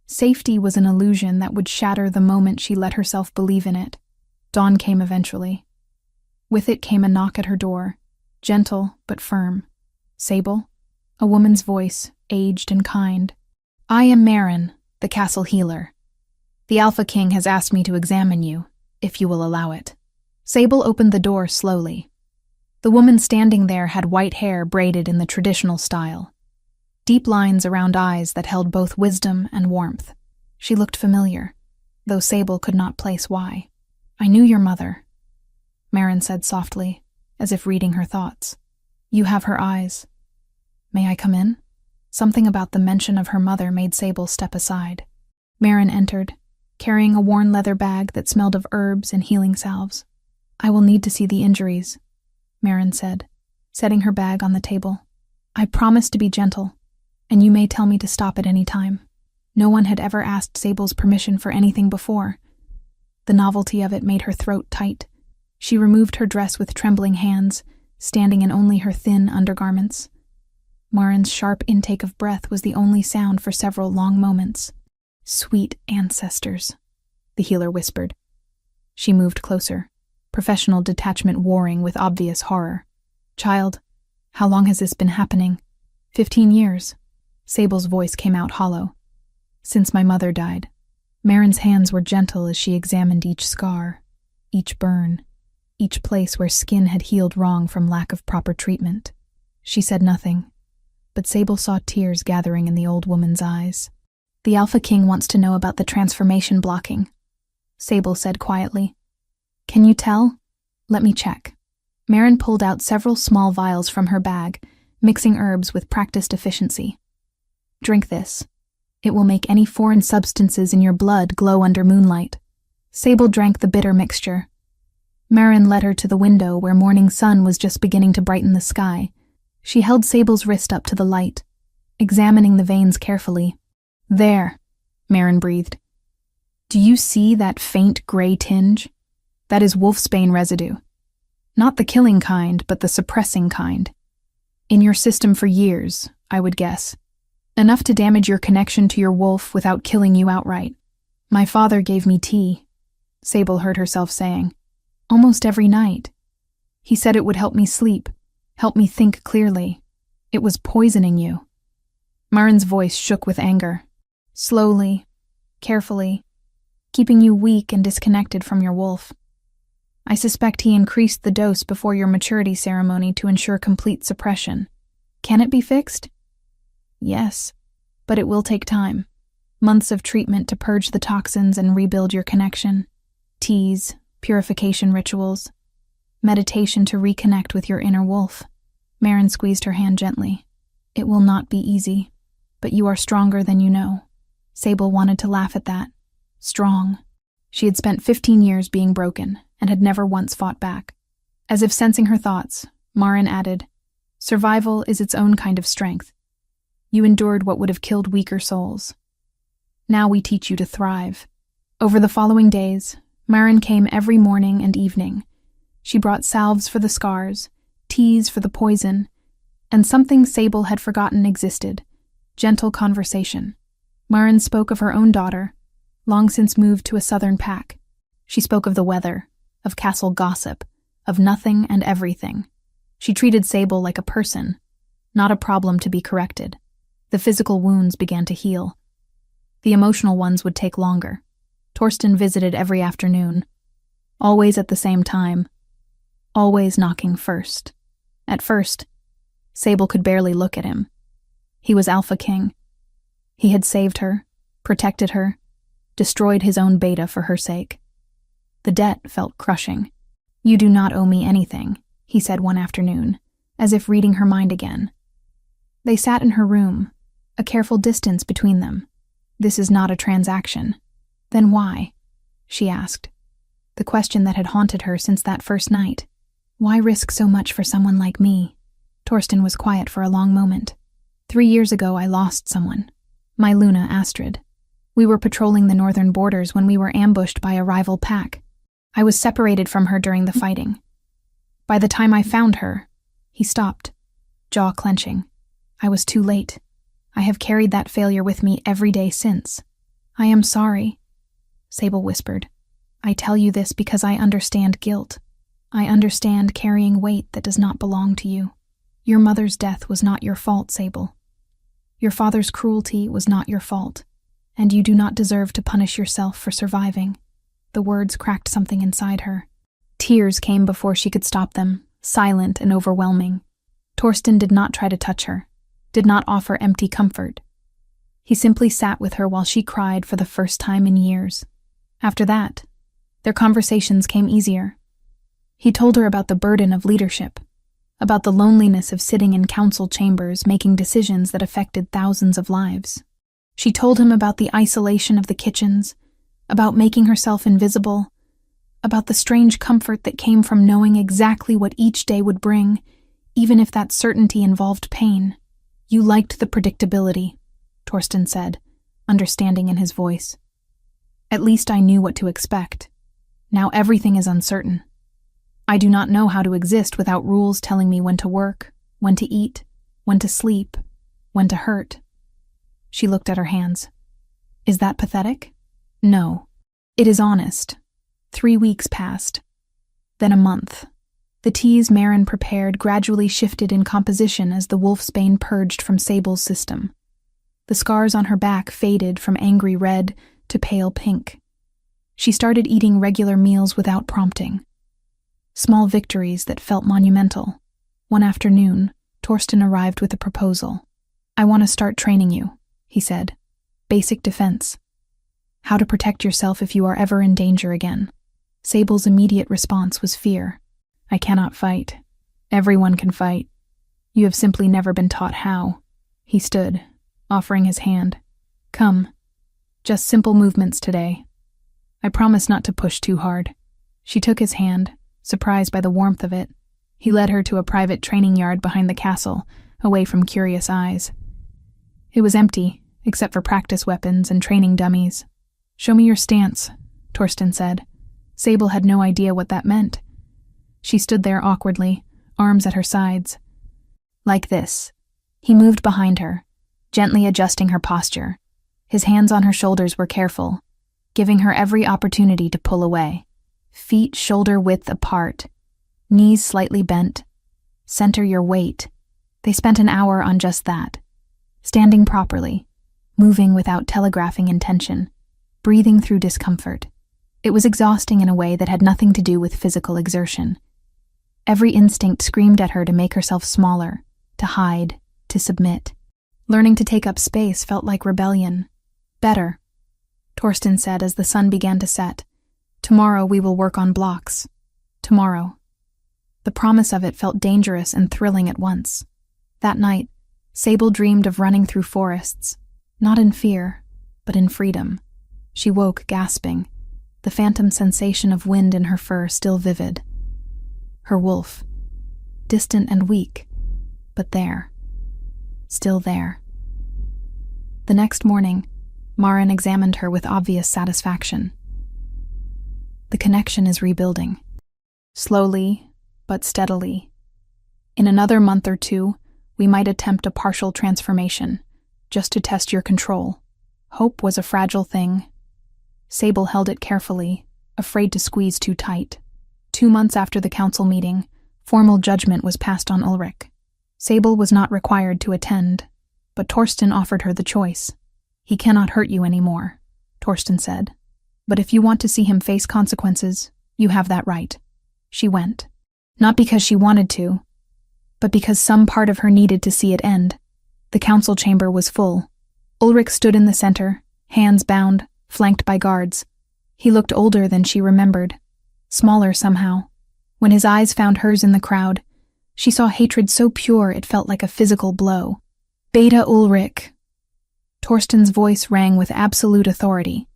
Safety was an illusion that would shatter the moment she let herself believe in it. Dawn came eventually. With it came a knock at her door, gentle but firm. Sable? A woman's voice, aged and kind. I am Marin, the castle healer. The Alpha King has asked me to examine you, if you will allow it. Sable opened the door slowly. The woman standing there had white hair braided in the traditional style. Deep lines around eyes that held both wisdom and warmth. She looked familiar, though Sable could not place why. I knew your mother, Marin said softly, as if reading her thoughts. You have her eyes. May I come in? Something about the mention of her mother made Sable step aside. Marin entered, carrying a worn leather bag that smelled of herbs and healing salves. I will need to see the injuries, Marin said, setting her bag on the table. I promise to be gentle, and you may tell me to stop at any time. No one had ever asked Sable's permission for anything before. The novelty of it made her throat tight. She removed her dress with trembling hands, standing in only her thin undergarments. Marin's sharp intake of breath was the only sound for several long moments. Sweet ancestors, the healer whispered. She moved closer, professional detachment warring with obvious horror. Child, how long has this been happening? 15 years. Sable's voice came out hollow. Since my mother died. Marin's hands were gentle as she examined each scar, each burn, each place where skin had healed wrong from lack of proper treatment. She said nothing, but Sable saw tears gathering in the old woman's eyes. The Alpha King wants to know about the transformation blocking, Sable said quietly. Can you tell? Let me check. Marin pulled out several small vials from her bag, mixing herbs with practiced efficiency. Drink this. It will make any foreign substances in your blood glow under moonlight. Sable drank the bitter mixture. Marin led her to the window where morning sun was just beginning to brighten the sky. She held Sable's wrist up to the light, examining the veins carefully. There, Marin breathed. Do you see that faint gray tinge? That is wolfsbane residue. Not the killing kind, but the suppressing kind. In your system for years, I would guess. Enough to damage your connection to your wolf without killing you outright. My father gave me tea, Sable heard herself saying. Almost every night. He said it would help me sleep, help me think clearly. It was poisoning you. Marin's voice shook with anger. Slowly, carefully, keeping you weak and disconnected from your wolf. I suspect he increased the dose before your maturity ceremony to ensure complete suppression. Can it be fixed? Yes, but it will take time. Months of treatment to purge the toxins and rebuild your connection. Teas, purification rituals, meditation to reconnect with your inner wolf. Marin squeezed her hand gently. It will not be easy, but you are stronger than you know. Sable wanted to laugh at that. Strong. She had spent 15 years being broken and had never once fought back. As if sensing her thoughts, Marin added, Survival is its own kind of strength. You endured what would have killed weaker souls. Now we teach you to thrive. Over the following days, Marin came every morning and evening. She brought salves for the scars, teas for the poison, and something Sable had forgotten existed, gentle conversation. Marin spoke of her own daughter, long since moved to a southern pack. She spoke of the weather, of castle gossip, of nothing and everything. She treated Sable like a person, not a problem to be corrected. The physical wounds began to heal. The emotional ones would take longer. Torsten visited every afternoon, always at the same time, always knocking first. At first, Sable could barely look at him. He was Alpha King. He had saved her, protected her, destroyed his own beta for her sake. The debt felt crushing. "You do not owe me anything," he said one afternoon, as if reading her mind again. They sat in her room, a careful distance between them. "This is not a transaction." "Then why?" she asked. The question that had haunted her since that first night. Why risk so much for someone like me? Torsten was quiet for a long moment. 3 years ago, I lost someone. My Luna, Astrid. We were patrolling the northern borders when we were ambushed by a rival pack. I was separated from her during the fighting. By the time I found her, he stopped, jaw clenching. I was too late. I have carried that failure with me every day since. "I am sorry," Sable whispered. "I tell you this because I understand guilt. I understand carrying weight that does not belong to you. Your mother's death was not your fault, Sable. Your father's cruelty was not your fault, and you do not deserve to punish yourself for surviving." The words cracked something inside her. Tears came before she could stop them, silent and overwhelming. Torsten did not try to touch her, did not offer empty comfort. He simply sat with her while she cried for the first time in years. After that, their conversations came easier. He told her about the burden of leadership, about the loneliness of sitting in council chambers making decisions that affected thousands of lives. She told him about the isolation of the kitchens, about making herself invisible, about the strange comfort that came from knowing exactly what each day would bring, even if that certainty involved pain. "You liked the predictability," Torsten said, understanding in his voice. "At least I knew what to expect. Now everything is uncertain. I do not know how to exist without rules telling me when to work, when to eat, when to sleep, when to hurt." She looked at her hands. "Is that pathetic?" "No. It is honest." 3 weeks passed. Then a month. The teas Marin prepared gradually shifted in composition as the wolfsbane purged from Sable's system. The scars on her back faded from angry red to pale pink. She started eating regular meals without prompting. Small victories that felt monumental. One afternoon, Torsten arrived with a proposal. "I want to start training you," he said. "Basic defense. How to protect yourself if you are ever in danger again." Sable's immediate response was fear. "I cannot fight. Everyone can fight. You have simply never been taught how." He stood, offering his hand. "Come. Just simple movements today. I promise not to push too hard." She took his hand, surprised by the warmth of it. He led her to a private training yard behind the castle, away from curious eyes. It was empty, except for practice weapons and training dummies. "Show me your stance," Torsten said. Sable had no idea what that meant. She stood there awkwardly, arms at her sides. "Like this." He moved behind her, gently adjusting her posture. His hands on her shoulders were careful, giving her every opportunity to pull away. Feet shoulder-width apart, knees slightly bent. Center your weight. They spent an hour on just that. Standing properly, moving without telegraphing intention, breathing through discomfort. It was exhausting in a way that had nothing to do with physical exertion. Every instinct screamed at her to make herself smaller, to hide, to submit. Learning to take up space felt like rebellion. "Better," Torsten said as the sun began to set. "Tomorrow we will work on blocks. Tomorrow." The promise of it felt dangerous and thrilling at once. That night, Sable dreamed of running through forests, not in fear, but in freedom. She woke gasping, the phantom sensation of wind in her fur still vivid. Her wolf, distant and weak, but there, still there. The next morning, Marin examined her with obvious satisfaction. "The connection is rebuilding. Slowly, but steadily. In another month or 2, we might attempt a partial transformation, just to test your control." Hope was a fragile thing. Sable held it carefully, afraid to squeeze too tight. 2 months after the council meeting, formal judgment was passed on Ulrich. Sable was not required to attend, but Torsten offered her the choice. "He cannot hurt you anymore," Torsten said. "But if you want to see him face consequences, you have that right." She went. Not because she wanted to, but because some part of her needed to see it end. The council chamber was full. Ulrich stood in the center, hands bound, flanked by guards. He looked older than she remembered, smaller somehow, When his eyes found hers in the crowd, she saw hatred so pure it felt like a physical blow. "Beta Ulrich." Torsten's voice rang with absolute authority.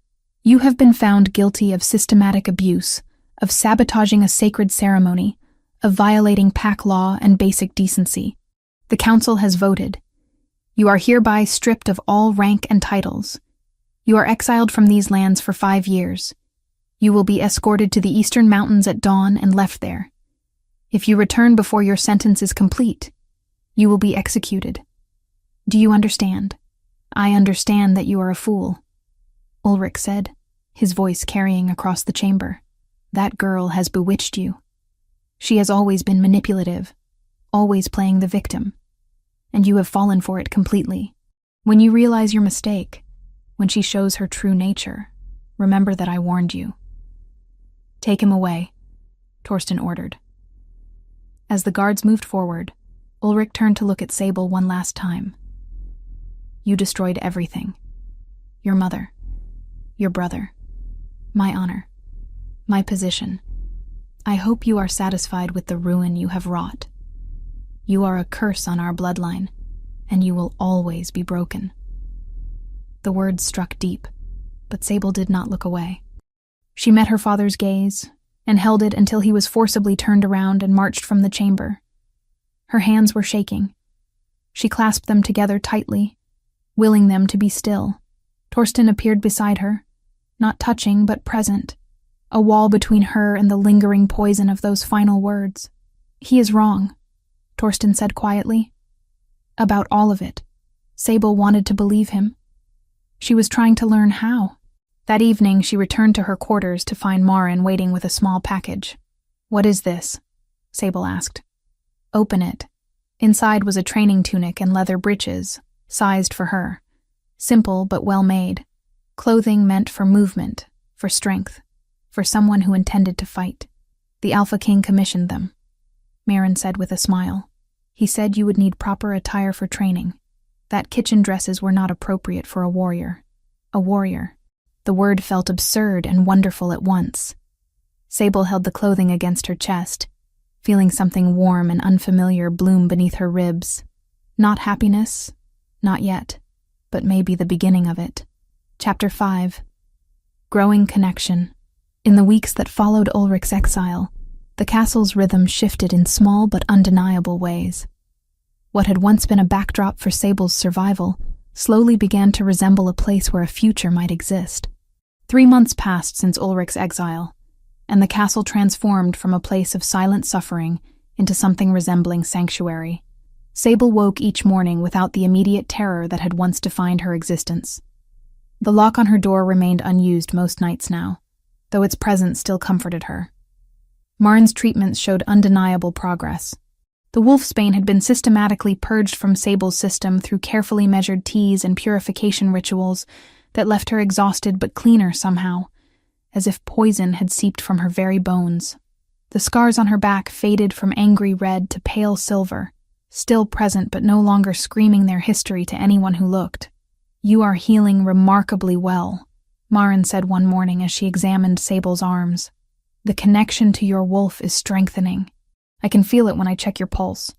"You have been found guilty of systematic abuse, of sabotaging a sacred ceremony, of violating pack law and basic decency. The council has voted. You are hereby stripped of all rank and titles. You are exiled from these lands for 5 years. You will be escorted to the eastern mountains at dawn and left there. If you return before your sentence is complete, you will be executed. Do you understand? I understand that you are a fool," Ulrich said, his voice carrying across the chamber. "That girl has bewitched you. She has always been manipulative, always playing the victim, and you have fallen for it completely. When you realize your mistake, when she shows her true nature, remember that I warned you." "Take him away," Torsten ordered. As the guards moved forward, Ulrich turned to look at Sable one last time. "You destroyed everything. Your mother, your brother, my honor, my position. I hope you are satisfied with the ruin you have wrought. You are a curse on our bloodline, and you will always be broken." The words struck deep, but Sable did not look away. She met her father's gaze and held it until he was forcibly turned around and marched from the chamber. Her hands were shaking. She clasped them together tightly, willing them to be still. Torsten appeared beside her, not touching but present, a wall between her and the lingering poison of those final words. "He is wrong," Torsten said quietly. About all of it. Sable wanted to believe him. She was trying to learn how. That evening, she returned to her quarters to find Marin waiting with a small package. "What is this?" Sable asked. "Open it." Inside was a training tunic and leather breeches, sized for her. Simple but well made. Clothing meant for movement, for strength, for someone who intended to fight. "The Alpha King commissioned them," Marin said with a smile. "He said you would need proper attire for training. That kitchen dresses were not appropriate for a warrior." A warrior. The word felt absurd and wonderful at once. Sable held the clothing against her chest, feeling something warm and unfamiliar bloom beneath her ribs. Not happiness, not yet, but maybe the beginning of it. Chapter 5. Growing connection. In the weeks that followed Ulrich's exile, the castle's rhythm shifted in small but undeniable ways. What had once been a backdrop for Sable's survival slowly began to resemble a place where a future might exist. 3 months passed since Ulrich's exile, and the castle transformed from a place of silent suffering into something resembling sanctuary. Sable woke each morning without the immediate terror that had once defined her existence. The lock on her door remained unused most nights now, though its presence still comforted her. Marin's treatments showed undeniable progress. The wolfsbane had been systematically purged from Sable's system through carefully measured teas and purification rituals that left her exhausted but cleaner somehow, as if poison had seeped from her very bones. The scars on her back faded from angry red to pale silver, still present but no longer screaming their history to anyone who looked. "You are healing remarkably well," Marin said one morning as she examined Sable's arms. "The connection to your wolf is strengthening. I can feel it when I check your pulse.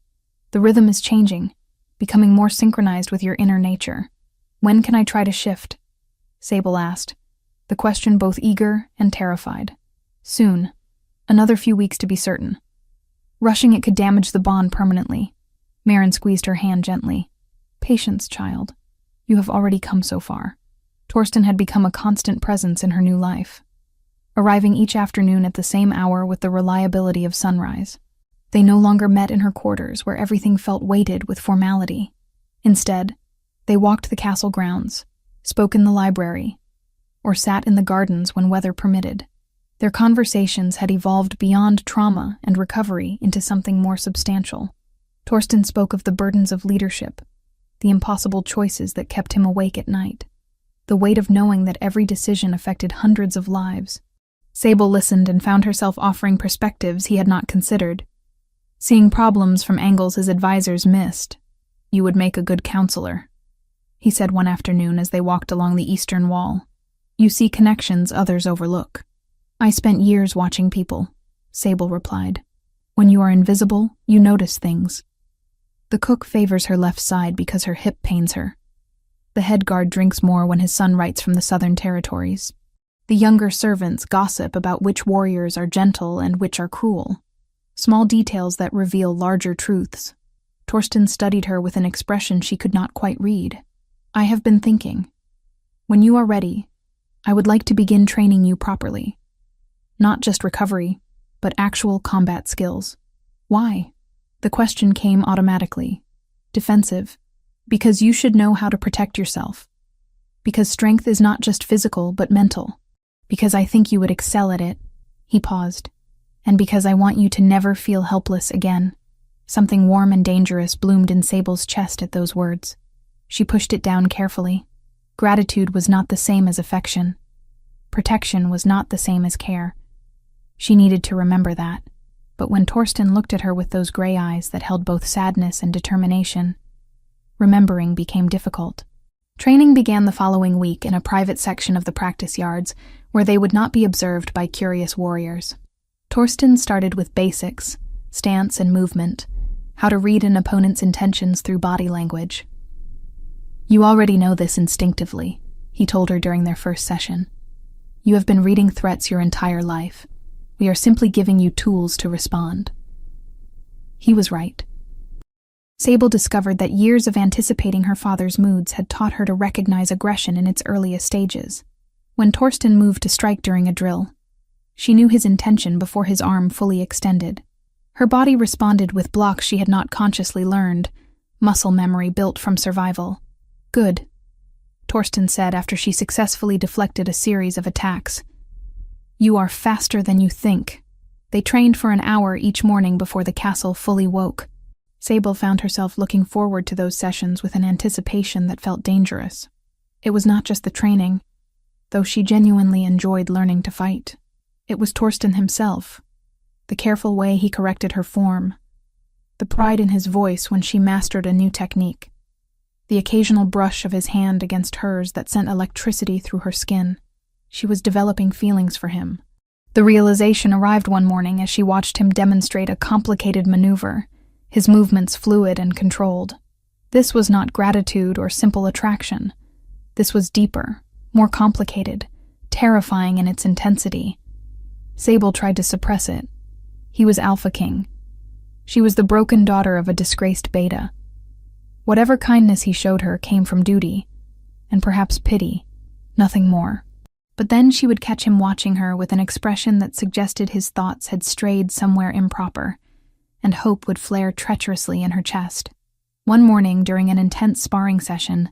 The rhythm is changing, becoming more synchronized with your inner nature. When can I try to shift?" Sable asked, the question both eager and terrified. "Soon. Another few weeks to be certain. Rushing it could damage the bond permanently." Marin squeezed her hand gently. "Patience, child. You have already come so far." Torsten had become a constant presence in her new life, arriving each afternoon at the same hour with the reliability of sunrise. They no longer met in her quarters, where everything felt weighted with formality. Instead, they walked the castle grounds, spoke in the library, or sat in the gardens when weather permitted. Their conversations had evolved beyond trauma and recovery into something more substantial. Torsten spoke of the burdens of leadership, the impossible choices that kept him awake at night, the weight of knowing that every decision affected hundreds of lives. Sable listened and found herself offering perspectives he had not considered, seeing problems from angles his advisors missed. "You would make a good counselor," he said one afternoon as they walked along the eastern wall. "You see connections others overlook." "I spent years watching people," Sable replied, When you are invisible, you notice things. The cook favors her left side because her hip pains her. The head guard drinks more when his son writes from the southern territories. The younger servants gossip about which warriors are gentle and which are cruel. Small details that reveal larger truths. Torsten studied her with an expression she could not quite read. I have been thinking. When you are ready, I would like to begin training you properly. Not just recovery, but actual combat skills. Why? The question came automatically. Defensive. Because you should know how to protect yourself. Because strength is not just physical, but mental. Because I think you would excel at it. He paused. And because I want you to never feel helpless again. Something warm and dangerous bloomed in Sable's chest at those words. She pushed it down carefully. Gratitude was not the same as affection. Protection was not the same as care. She needed to remember that. But when Torsten looked at her with those gray eyes that held both sadness and determination, remembering became difficult. Training began the following week in a private section of the practice yards where they would not be observed by curious warriors. Torsten started with basics, stance and movement, how to read an opponent's intentions through body language. You already know this instinctively, he told her during their first session. You have been reading threats your entire life. We are simply giving you tools to respond. He was right. Sable discovered that years of anticipating her father's moods had taught her to recognize aggression in its earliest stages. When Torsten moved to strike during a drill, she knew his intention before his arm fully extended. Her body responded with blocks she had not consciously learned, muscle memory built from survival. Good, Torsten said after she successfully deflected a series of attacks. You are faster than you think. They trained for an hour each morning before the castle fully woke. Sable found herself looking forward to those sessions with an anticipation that felt dangerous. It was not just the training, though she genuinely enjoyed learning to fight. It was Torsten himself, the careful way he corrected her form, the pride in his voice when she mastered a new technique, the occasional brush of his hand against hers that sent electricity through her skin. She was developing feelings for him. The realization arrived one morning as she watched him demonstrate a complicated maneuver, his movements fluid and controlled. This was not gratitude or simple attraction. This was deeper, more complicated, terrifying in its intensity. Sable tried to suppress it. He was Alpha King. She was the broken daughter of a disgraced beta. Whatever kindness he showed her came from duty, and perhaps pity, nothing more. But then she would catch him watching her with an expression that suggested his thoughts had strayed somewhere improper, and hope would flare treacherously in her chest. One morning, during an intense sparring session,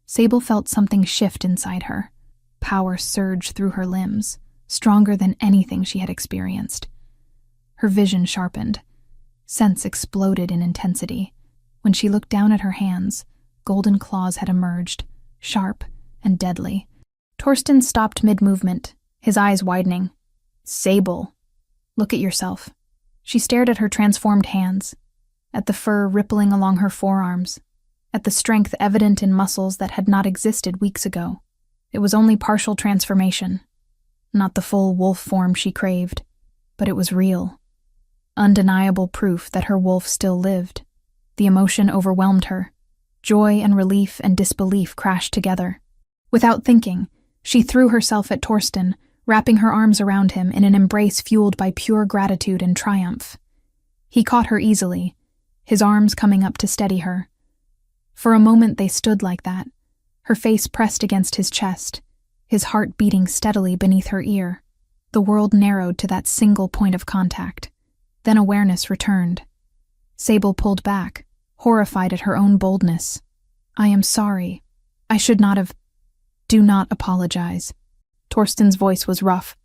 Sable felt something shift inside her. Power surged through her limbs, stronger than anything she had experienced. Her vision sharpened. Sense exploded in intensity. When she looked down at her hands, golden claws had emerged, sharp and deadly. Torsten stopped mid-movement, his eyes widening. Sable, look at yourself. She stared at her transformed hands, at the fur rippling along her forearms, at the strength evident in muscles that had not existed weeks ago. It was only partial transformation, not the full wolf form she craved, but it was real. Undeniable proof that her wolf still lived. The emotion overwhelmed her. Joy and relief and disbelief crashed together. Without thinking, she threw herself at Torsten, wrapping her arms around him in an embrace fueled by pure gratitude and triumph. He caught her easily, his arms coming up to steady her. For a moment they stood like that, her face pressed against his chest, his heart beating steadily beneath her ear. The world narrowed to that single point of contact. Then awareness returned. Sable pulled back, horrified at her own boldness. I am sorry. I should not have. Do not apologize. Torsten's voice was rough.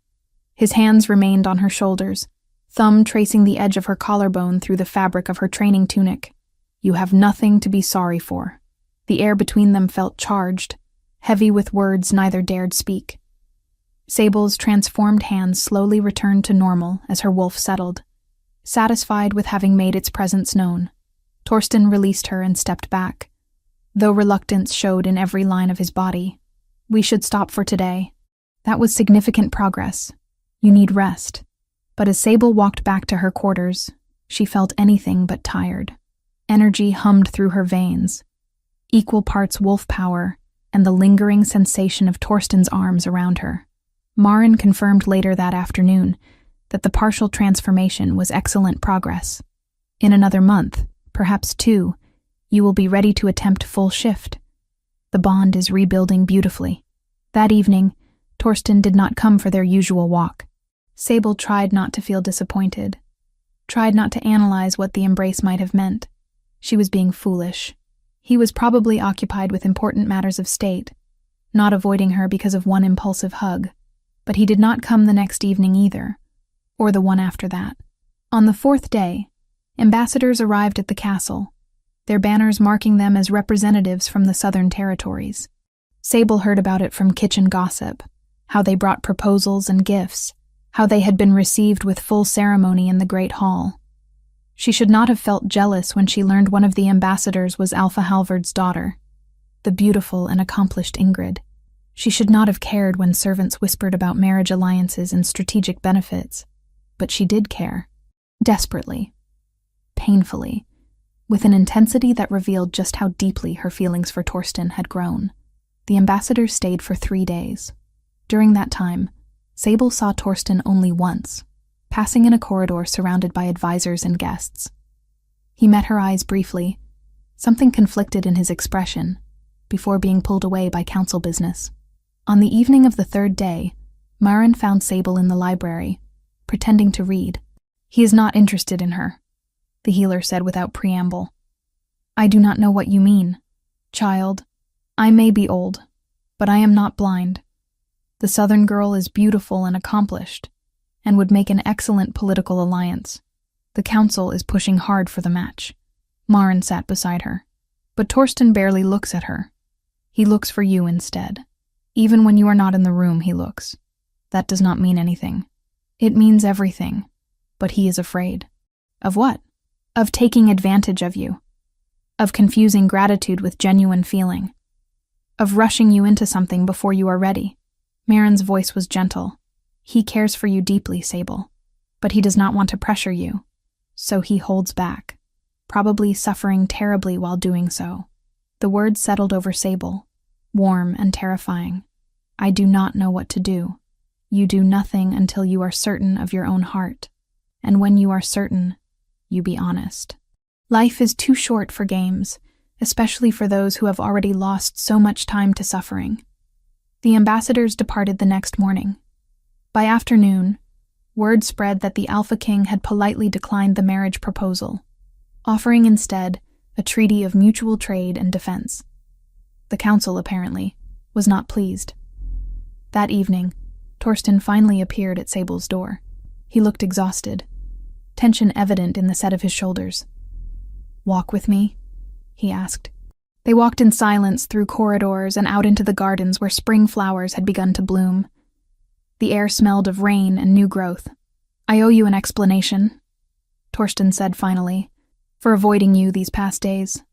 His hands remained on her shoulders, thumb tracing the edge of her collarbone through the fabric of her training tunic. You have nothing to be sorry for. The air between them felt charged, heavy with words neither dared speak. Sable's transformed hands slowly returned to normal as her wolf settled. Satisfied with having made its presence known, Torsten released her and stepped back, though reluctance showed in every line of his body. We should stop for today. That was significant progress. You need rest. But as Sable walked back to her quarters, She felt anything but tired. Energy hummed through her veins, equal parts wolf power and the lingering sensation of Torsten's arms around her. Maren confirmed later that afternoon that the partial transformation was excellent progress. In another month, perhaps 2, you will be ready to attempt full shift. The bond is rebuilding beautifully. That evening, Torsten did not come for their usual walk. Sable tried not to feel disappointed, tried not to analyze what the embrace might have meant. She was being foolish. He was probably occupied with important matters of state, not avoiding her because of one impulsive hug. But he did not come the next evening either, or the one after that. On the 4th day, ambassadors arrived at the castle, their banners marking them as representatives from the southern territories. Sable heard about it from kitchen gossip, how they brought proposals and gifts, how they had been received with full ceremony in the great hall. She should not have felt jealous when she learned one of the ambassadors was Alpha Halvard's daughter, the beautiful and accomplished Ingrid. She should not have cared when servants whispered about marriage alliances and strategic benefits, but she did care. Desperately. Painfully. With an intensity that revealed just how deeply her feelings for Torsten had grown. The ambassadors stayed for 3 days. During that time, Sable saw Torsten only once, passing in a corridor surrounded by advisors and guests. He met her eyes briefly, something conflicted in his expression, before being pulled away by council business. On the evening of the 3rd day, Maren found Sable in the library, pretending to read. "He is not interested in her," the healer said without preamble. "I do not know what you mean. Child, I may be old, but I am not blind. The southern girl is beautiful and accomplished, and would make an excellent political alliance. The council is pushing hard for the match." Maren sat beside her. "But Torsten barely looks at her. He looks for you instead. Even when you are not in the room, he looks. That does not mean anything. It means everything. But he is afraid." "Of what?" "Of taking advantage of you. Of confusing gratitude with genuine feeling. Of rushing you into something before you are ready." Maren's voice was gentle. "He cares for you deeply, Sable. But he does not want to pressure you. So he holds back, probably suffering terribly while doing so." The words settled over Sable, warm and terrifying. "I do not know what to do. You do nothing until you are certain of your own heart. And when you are certain, you be honest. Life is too short for games, especially for those who have already lost so much time to suffering." The ambassadors departed the next morning. By afternoon, word spread that the Alpha King had politely declined the marriage proposal, offering instead a treaty of mutual trade and defense. The council, apparently, was not pleased. That evening, Torsten finally appeared at Sable's door. He looked exhausted, tension evident in the set of his shoulders. "Walk with me?" he asked. They walked in silence through corridors and out into the gardens where spring flowers had begun to bloom. The air smelled of rain and new growth. "I owe you an explanation," Torsten said finally, "for avoiding you these past days.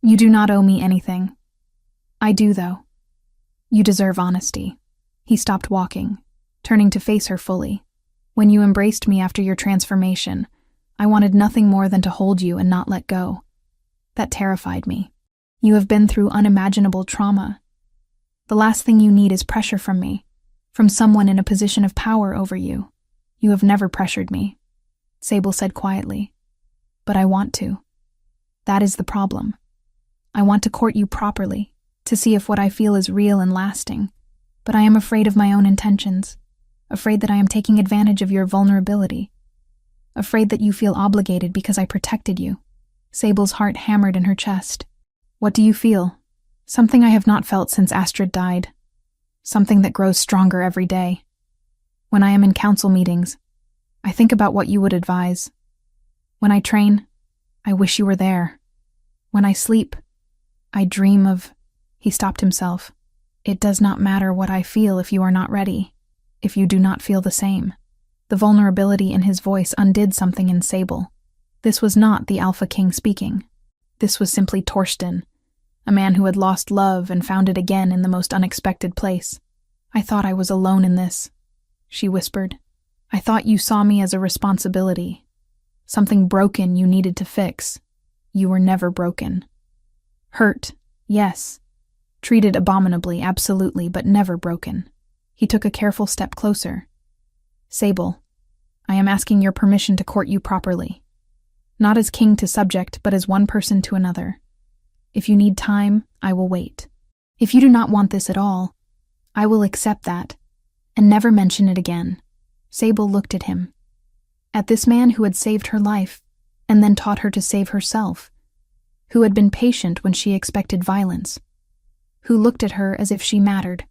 You do not owe me anything. I do, though. You deserve honesty." He stopped walking, turning to face her fully. "When you embraced me after your transformation, I wanted nothing more than to hold you and not let go. That terrified me. You have been through unimaginable trauma. The last thing you need is pressure from me, from someone in a position of power over you. You have never pressured me," Sable said quietly. "But I want to. That is the problem. I want to court you properly, to see if what I feel is real and lasting. But I am afraid of my own intentions, afraid that I am taking advantage of your vulnerability, afraid that you feel obligated because I protected you." Sable's heart hammered in her chest. "What do you feel?" "Something I have not felt since Astrid died. Something that grows stronger every day. When I am in council meetings, I think about what you would advise. When I train, I wish you were there. When I sleep, I dream of—" He stopped himself. "It does not matter what I feel if you are not ready, if you do not feel the same." The vulnerability in his voice undid something in Sable. This was not the Alpha King speaking. This was simply Torsten, a man who had lost love and found it again in the most unexpected place. "I thought I was alone in this," she whispered. "I thought you saw me as a responsibility, Something broken you needed to fix. You were never broken. Hurt, yes. Treated abominably, absolutely, but never broken. He took a careful step closer. Sable, I am asking your permission to court you properly. Not as king to subject, but as one person to another. If you need time, I will wait. If you do not want this at all, I will accept that, and never mention it again. Sable looked at him. At this man who had saved her life, and then taught her to save herself, who had been patient when she expected violence, who looked at her as if she mattered.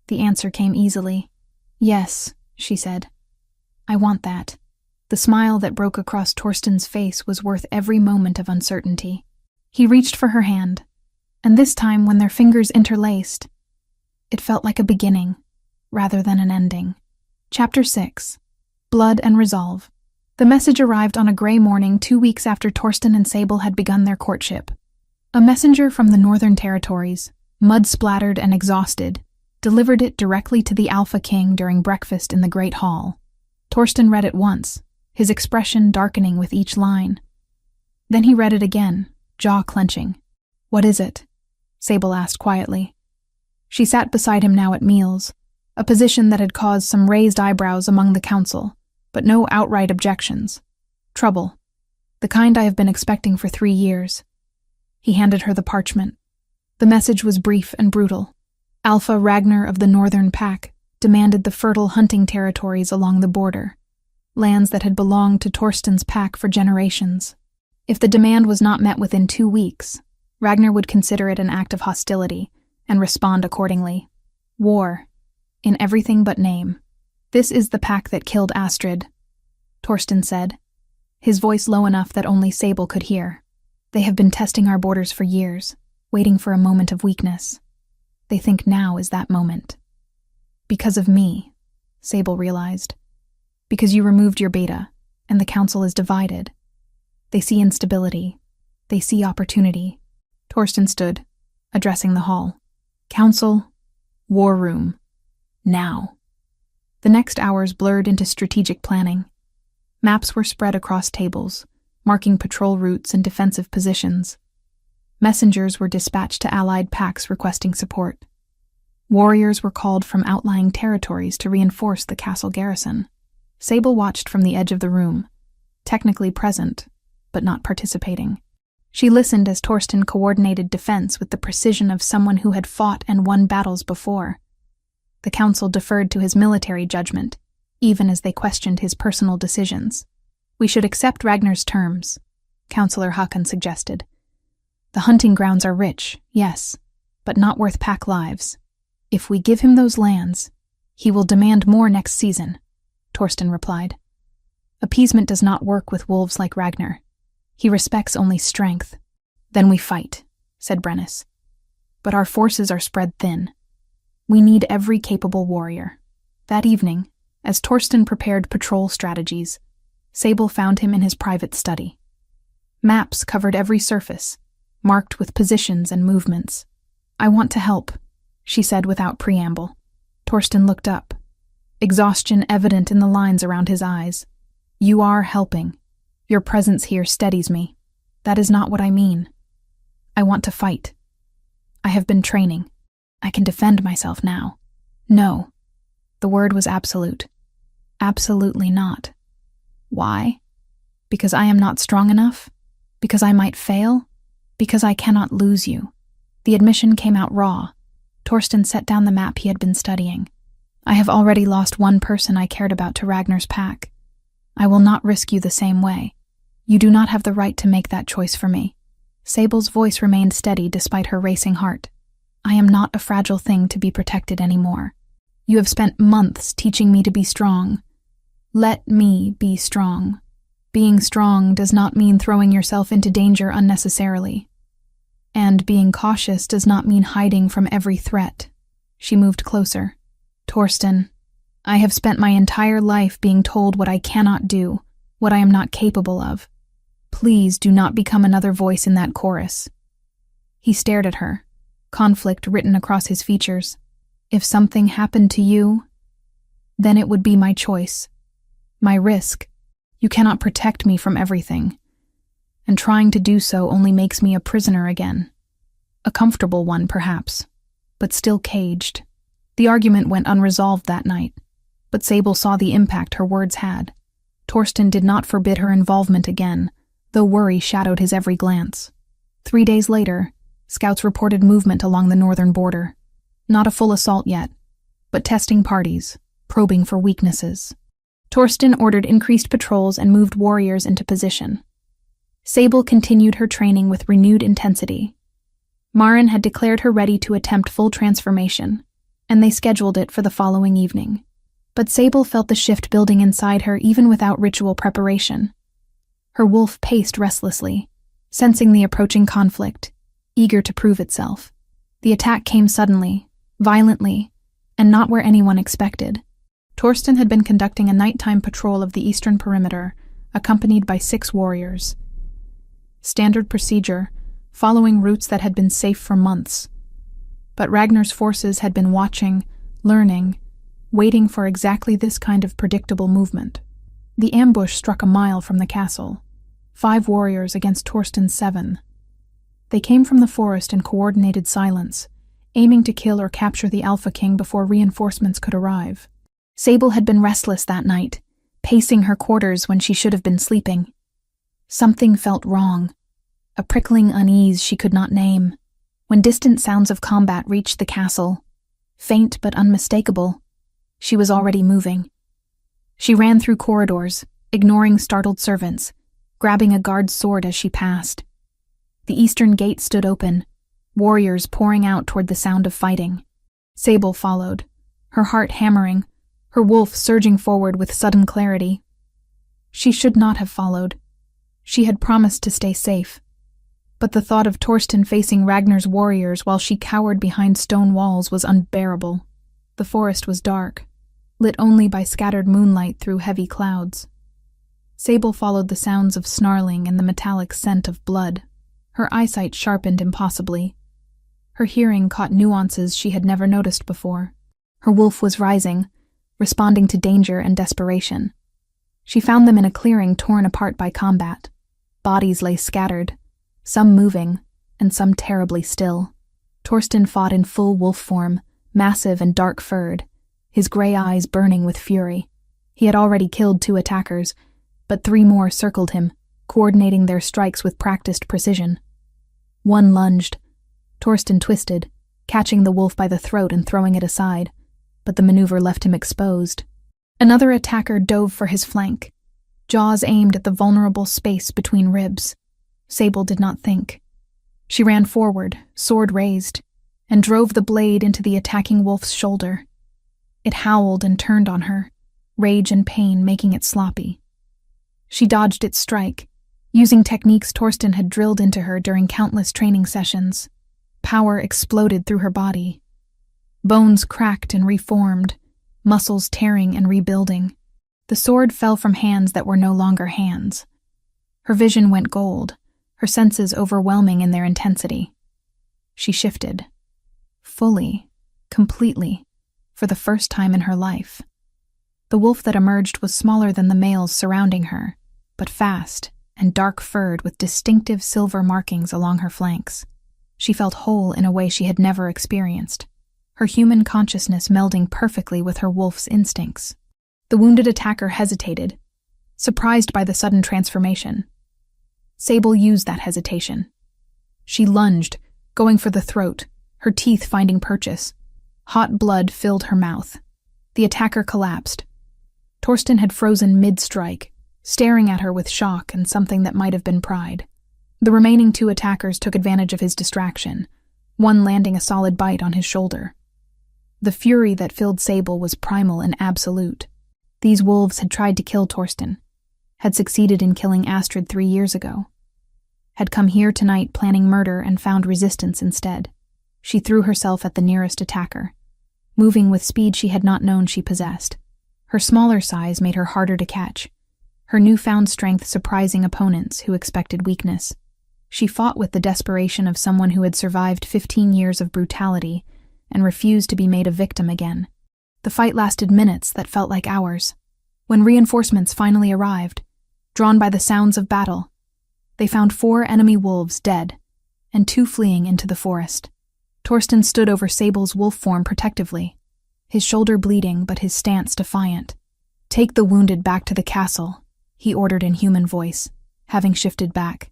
The answer came easily. Yes, she said. I want that. The smile that broke across Torsten's face was worth every moment of uncertainty. He reached for her hand, and this time when their fingers interlaced, it felt like a beginning, rather than an ending. Chapter 6. Blood and Resolve. The message arrived on a gray morning 2 weeks after Torsten and Sable had begun their courtship. A messenger from the Northern Territories, mud-splattered and exhausted, delivered it directly to the Alpha King during breakfast in the Great Hall. Torsten read it once, his expression darkening with each line. Then he read it again, jaw clenching. What is it? Sable asked quietly. She sat beside him now at meals, a position that had caused some raised eyebrows among the council, but no outright objections. Trouble. The kind I have been expecting for 3 years. He handed her the parchment. The message was brief and brutal. Alpha Ragnar of the Northern Pack demanded the fertile hunting territories along the border, lands that had belonged to Torsten's pack for generations. If the demand was not met within 2 weeks, Ragnar would consider it an act of hostility and respond accordingly. War, in everything but name. This is the pack that killed Astrid, Torsten said, his voice low enough that only Sable could hear. They have been testing our borders for years, waiting for a moment of weakness. They think now is that moment. Because of me, Sable realized. Because you removed your beta, and the council is divided. They see instability. They see opportunity. Torsten stood, addressing the hall. Council, war room, now. The next hours blurred into strategic planning. Maps were spread across tables, marking patrol routes and defensive positions. Messengers were dispatched to allied packs requesting support. Warriors were called from outlying territories to reinforce the castle garrison. Sable watched from the edge of the room, technically present, but not participating. She listened as Torsten coordinated defense with the precision of someone who had fought and won battles before. The council deferred to his military judgment, even as they questioned his personal decisions. We should accept Ragnar's terms, Councillor Håkon suggested. The hunting grounds are rich, yes, but not worth pack lives. If we give him those lands, he will demand more next season, Torsten replied. Appeasement does not work with wolves like Ragnar. He respects only strength. Then we fight, said Brennus. But our forces are spread thin. We need every capable warrior. That evening, as Torsten prepared patrol strategies, Sable found him in his private study. Maps covered every surface, marked with positions and movements. I want to help, she said without preamble. Torsten looked up, exhaustion evident in the lines around his eyes. You are helping. Your presence here steadies me. That is not what I mean. I want to fight. I have been training. I can defend myself now. No. The word was absolute. Absolutely not. Why? Because I am not strong enough? Because I might fail? Because I cannot lose you. The admission came out raw. Torsten set down the map he had been studying. I have already lost one person I cared about to Ragnar's pack. I will not risk you the same way. You do not have the right to make that choice for me. Sable's voice remained steady despite her racing heart. I am not a fragile thing to be protected anymore. You have spent months teaching me to be strong. Let me be strong. Being strong does not mean throwing yourself into danger unnecessarily. And being cautious does not mean hiding from every threat. She moved closer. Torsten, I have spent my entire life being told what I cannot do, what I am not capable of. Please do not become another voice in that chorus. He stared at her, conflict written across his features. If something happened to you, then it would be my choice, my risk. You cannot protect me from everything, and trying to do so only makes me a prisoner again. A comfortable one, perhaps, but still caged. The argument went unresolved that night, but Sable saw the impact her words had. Torsten did not forbid her involvement again, though worry shadowed his every glance. 3 days later, scouts reported movement along the northern border. Not a full assault yet, but testing parties, probing for weaknesses. Torsten ordered increased patrols and moved warriors into position. Sable continued her training with renewed intensity. Maren had declared her ready to attempt full transformation, and they scheduled it for the following evening. But Sable felt the shift building inside her even without ritual preparation. Her wolf paced restlessly, sensing the approaching conflict, eager to prove itself. The attack came suddenly, violently, and not where anyone expected. Torsten had been conducting a nighttime patrol of the eastern perimeter, accompanied by 6 warriors. Standard procedure, following routes that had been safe for months. But Ragnar's forces had been watching, learning, waiting for exactly this kind of predictable movement. The ambush struck a mile from the castle, 5 warriors against Torsten's 7. They came from the forest in coordinated silence, aiming to kill or capture the Alpha King before reinforcements could arrive. Sable had been restless that night, pacing her quarters when she should have been sleeping. Something felt wrong, a prickling unease she could not name. When distant sounds of combat reached the castle, faint but unmistakable, she was already moving. She ran through corridors, ignoring startled servants, grabbing a guard's sword as she passed. The eastern gate stood open, warriors pouring out toward the sound of fighting. Sable followed, her heart hammering, her wolf surging forward with sudden clarity. She should not have followed. She had promised to stay safe. But the thought of Torsten facing Ragnar's warriors while she cowered behind stone walls was unbearable. The forest was dark, lit only by scattered moonlight through heavy clouds. Sable followed the sounds of snarling and the metallic scent of blood. Her eyesight sharpened impossibly. Her hearing caught nuances she had never noticed before. Her wolf was rising, responding to danger and desperation. She found them in a clearing torn apart by combat. Bodies lay scattered, some moving, and some terribly still. Torsten fought in full wolf form, massive and dark-furred, his gray eyes burning with fury. He had already killed 2 attackers, but 3 more circled him, coordinating their strikes with practiced precision. One lunged. Torsten twisted, catching the wolf by the throat and throwing it aside, but the maneuver left him exposed. Another attacker dove for his flank, jaws aimed at the vulnerable space between ribs. Sable did not think. She ran forward, sword raised, and drove the blade into the attacking wolf's shoulder. It howled and turned on her, rage and pain making it sloppy. She dodged its strike, using techniques Torsten had drilled into her during countless training sessions. Power exploded through her body. Bones cracked and reformed, muscles tearing and rebuilding. The sword fell from hands that were no longer hands. Her vision went gold, her senses overwhelming in their intensity. She shifted. Fully, completely, for the first time in her life. The wolf that emerged was smaller than the males surrounding her, but fast and dark-furred with distinctive silver markings along her flanks. She felt whole in a way she had never experienced, her human consciousness melding perfectly with her wolf's instincts. The wounded attacker hesitated, surprised by the sudden transformation. Sable used that hesitation. She lunged, going for the throat, her teeth finding purchase. Hot blood filled her mouth. The attacker collapsed. Torsten had frozen mid-strike, staring at her with shock and something that might have been pride. The remaining 2 attackers took advantage of his distraction, one landing a solid bite on his shoulder. The fury that filled Sable was primal and absolute. These wolves had tried to kill Torsten, had succeeded in killing Astrid 3 years ago, had come here tonight planning murder and found resistance instead. She threw herself at the nearest attacker, moving with speed she had not known she possessed. Her smaller size made her harder to catch, her newfound strength surprising opponents who expected weakness. She fought with the desperation of someone who had survived 15 years of brutality and refused to be made a victim again. The fight lasted minutes that felt like hours. When reinforcements finally arrived, drawn by the sounds of battle. They found 4 enemy wolves dead, and 2 fleeing into the forest. Torsten stood over Sable's wolf form protectively, his shoulder bleeding but his stance defiant. "Take the wounded back to the castle," he ordered in human voice, having shifted back.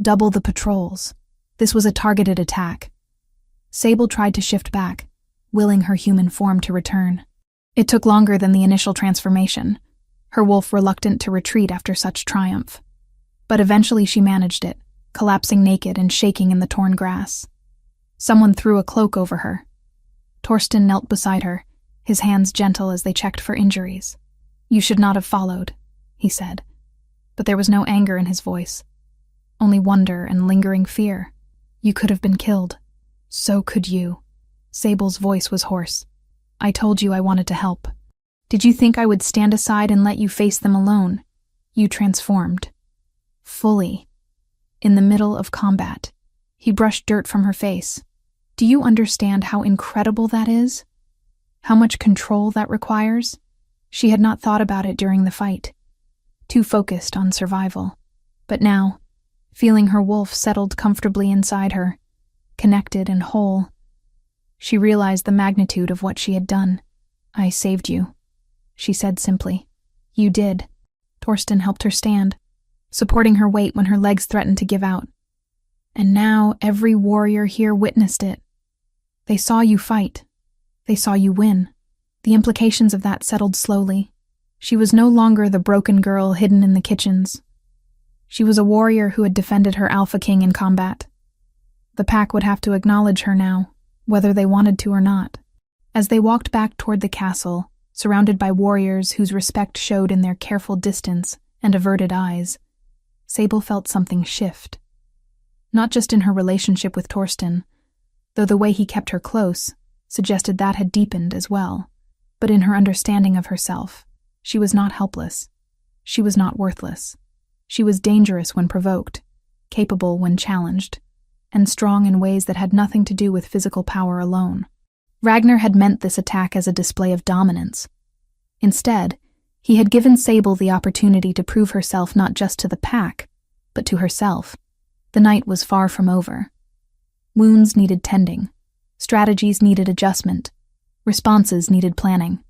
"Double the patrols." This was a targeted attack. Sable tried to shift back, willing her human form to return. It took longer than the initial transformation, her wolf reluctant to retreat after such triumph. But eventually she managed it, collapsing naked and shaking in the torn grass. Someone threw a cloak over her. Torsten knelt beside her, his hands gentle as they checked for injuries. "You should not have followed," he said. But there was no anger in his voice, only wonder and lingering fear. "You could have been killed. So could you." Sable's voice was hoarse. "I told you I wanted to help. Did you think I would stand aside and let you face them alone? You transformed. Fully. In the middle of combat." He brushed dirt from her face. "Do you understand how incredible that is? How much control that requires?" She had not thought about it during the fight, too focused on survival. But now, feeling her wolf settled comfortably inside her, connected and whole, she realized the magnitude of what she had done. "I saved you," she said simply. "You did." Torsten helped her stand, supporting her weight when her legs threatened to give out. "And now every warrior here witnessed it. They saw you fight. They saw you win." The implications of that settled slowly. She was no longer the broken girl hidden in the kitchens. She was a warrior who had defended her alpha king in combat. The pack would have to acknowledge her now, whether they wanted to or not. As they walked back toward the castle, surrounded by warriors whose respect showed in their careful distance and averted eyes, Sable felt something shift. Not just in her relationship with Torsten, though the way he kept her close suggested that had deepened as well, but in her understanding of herself. She was not helpless. She was not worthless. She was dangerous when provoked, capable when challenged, and strong in ways that had nothing to do with physical power alone. Ragnar had meant this attack as a display of dominance. Instead, he had given Sable the opportunity to prove herself not just to the pack, but to herself. The night was far from over. Wounds needed tending. Strategies needed adjustment. Responses needed planning.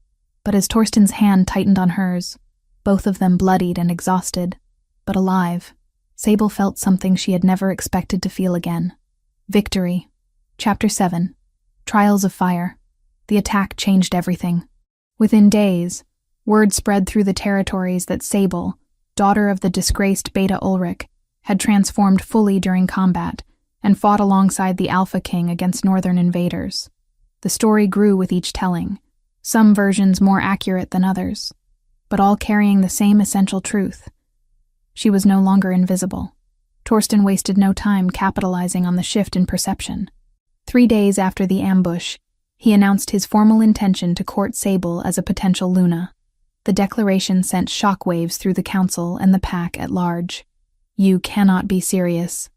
But as Torsten's hand tightened on hers, both of them bloodied and exhausted, but alive, Sable felt something she had never expected to feel again. Victory. Chapter 7. Trials of Fire. The attack changed everything. Within days, word spread through the territories that Sable, daughter of the disgraced Beta Ulrich, had transformed fully during combat and fought alongside the Alpha King against northern invaders. The story grew with each telling, some versions more accurate than others, but all carrying the same essential truth. She was no longer invisible. Torsten wasted no time capitalizing on the shift in perception. 3 days after the ambush, he announced his formal intention to court Sable as a potential Luna. The declaration sent shockwaves through the council and the pack at large. "You cannot be serious,"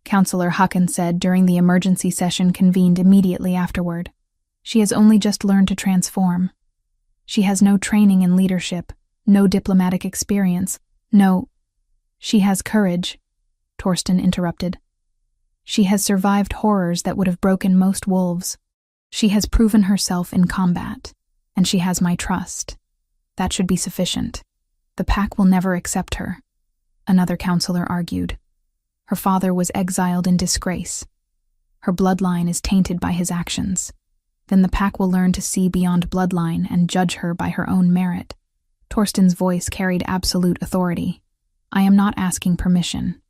Councillor Hucken said during the emergency session convened immediately afterward. "She has only just learned to transform. She has no training in leadership, no diplomatic experience, no—" "She has courage," Torsten interrupted. "She has survived horrors that would have broken most wolves. She has proven herself in combat, and she has my trust. That should be sufficient. The pack will never accept her," another counselor argued. "Her father was exiled in disgrace. Her bloodline is tainted by his actions. Then the pack will learn to see beyond bloodline and judge her by her own merit." Torsten's voice carried absolute authority. "I am not asking permission.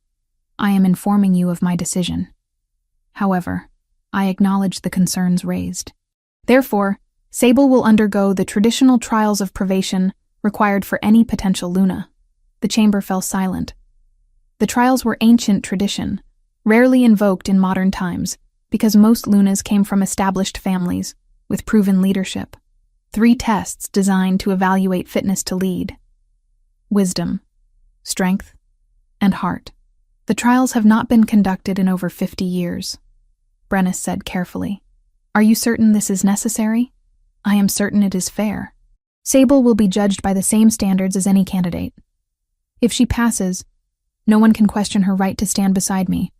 I am informing you of my decision. However, I acknowledge the concerns raised. Therefore, Sable will undergo the traditional trials of privation required for any potential Luna." The chamber fell silent. The trials were ancient tradition, rarely invoked in modern times, because most Lunas came from established families with proven leadership. 3 tests designed to evaluate fitness to lead: wisdom, strength, and heart. The trials have not been conducted in over 50 years. Brennis said carefully. "Are you certain this is necessary?" "I am certain it is fair. Sable will be judged by the same standards as any candidate. If she passes, no one can question her right to stand beside me.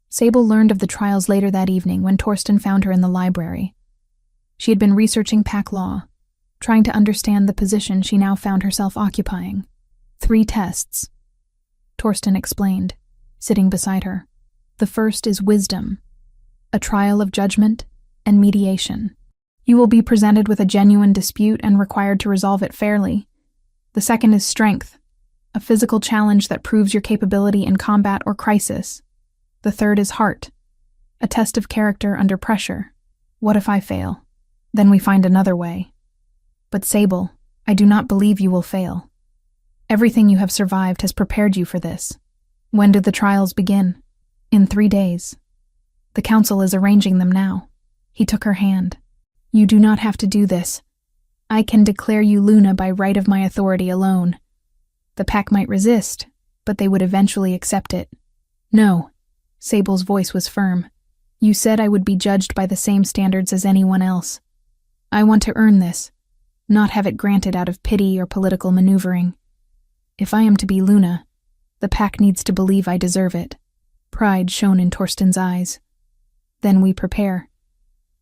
Sable learned of the trials later that evening when Torsten found her in the library. She had been researching pack law, trying to understand the position she now found herself occupying. 3 tests, Torsten explained, sitting beside her. The first is wisdom, a trial of judgment and mediation. You will be presented with a genuine dispute and required to resolve it fairly. The second is strength, a physical challenge that proves your capability in combat or crisis. The third is heart, a test of character under pressure. What if I fail? Then we find another way. But Sable, I do not believe you will fail. Everything you have survived has prepared you for this. When do the trials begin? In 3 days. The council is arranging them now. He took her hand. You do not have to do this. I can declare you Luna by right of my authority alone. The pack might resist, but they would eventually accept it. No. Sable's voice was firm. You said I would be judged by the same standards as anyone else. I want to earn this, not have it granted out of pity or political maneuvering. If I am to be Luna, the pack needs to believe I deserve it. Pride shone in Torsten's eyes. Then we prepare.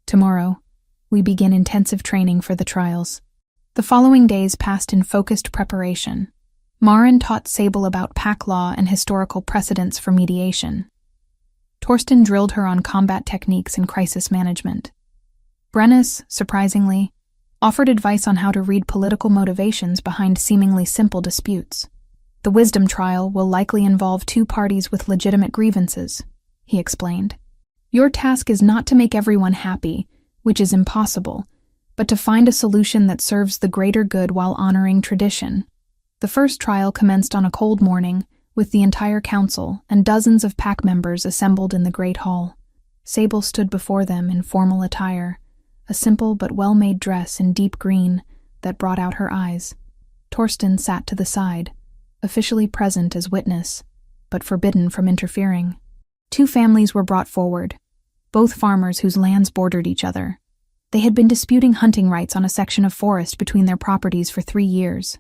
Tomorrow, we begin intensive training for the trials. The following days passed in focused preparation. Maren taught Sable about pack law and historical precedents for mediation. Torsten drilled her on combat techniques and crisis management. Brennus, surprisingly, offered advice on how to read political motivations behind seemingly simple disputes. The wisdom trial will likely involve 2 parties with legitimate grievances, he explained. Your task is not to make everyone happy, which is impossible, but to find a solution that serves the greater good while honoring tradition. The first trial commenced on a cold morning, with the entire council and dozens of pack members assembled in the great hall. Sable stood before them in formal attire, a simple but well-made dress in deep green that brought out her eyes. Torsten sat to the side, officially present as witness, but forbidden from interfering. 2 families were brought forward, both farmers whose lands bordered each other. They had been disputing hunting rights on a section of forest between their properties for 3 years.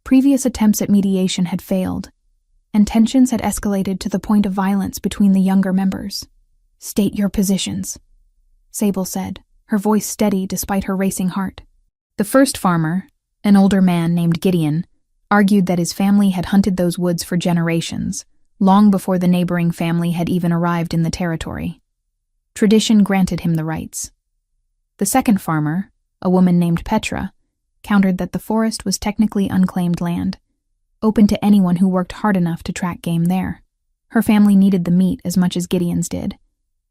Previous attempts at mediation had failed, and tensions had escalated to the point of violence between the younger members. State your positions, Sable said, her voice steady despite her racing heart. The first farmer, an older man named Gideon, argued that his family had hunted those woods for generations, long before the neighboring family had even arrived in the territory. Tradition granted him the rights. The second farmer, a woman named Petra, countered that the forest was technically unclaimed land, open to anyone who worked hard enough to track game there. Her family needed the meat as much as Gideon's did,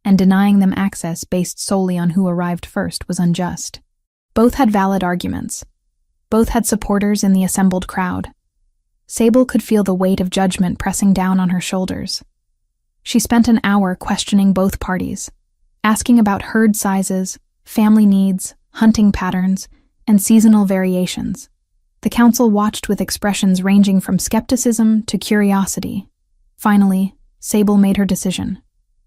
and denying them access based solely on who arrived first was unjust. Both had valid arguments. Both had supporters in the assembled crowd. Sable could feel the weight of judgment pressing down on her shoulders. She spent an hour questioning both parties, asking about herd sizes, family needs, hunting patterns, and seasonal variations. The council watched with expressions ranging from skepticism to curiosity. Finally, Sable made her decision.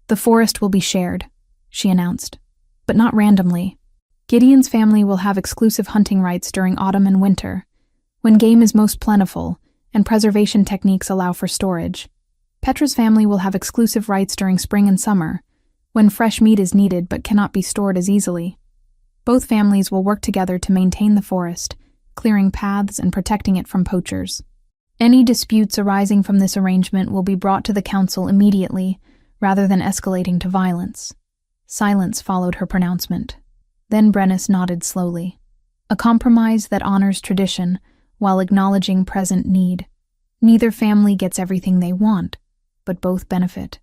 The forest will be shared, she announced, but not randomly. Gideon's family will have exclusive hunting rights during autumn and winter, when game is most plentiful and preservation techniques allow for storage. Petra's family will have exclusive rights during spring and summer, when fresh meat is needed but cannot be stored as easily. Both families will work together to maintain the forest, clearing paths and protecting it from poachers. Any disputes arising from this arrangement will be brought to the council immediately, rather than escalating to violence. Silence followed her pronouncement. Then Brennus nodded slowly. A compromise that honors tradition while acknowledging present need. Neither family gets everything they want, but both benefit.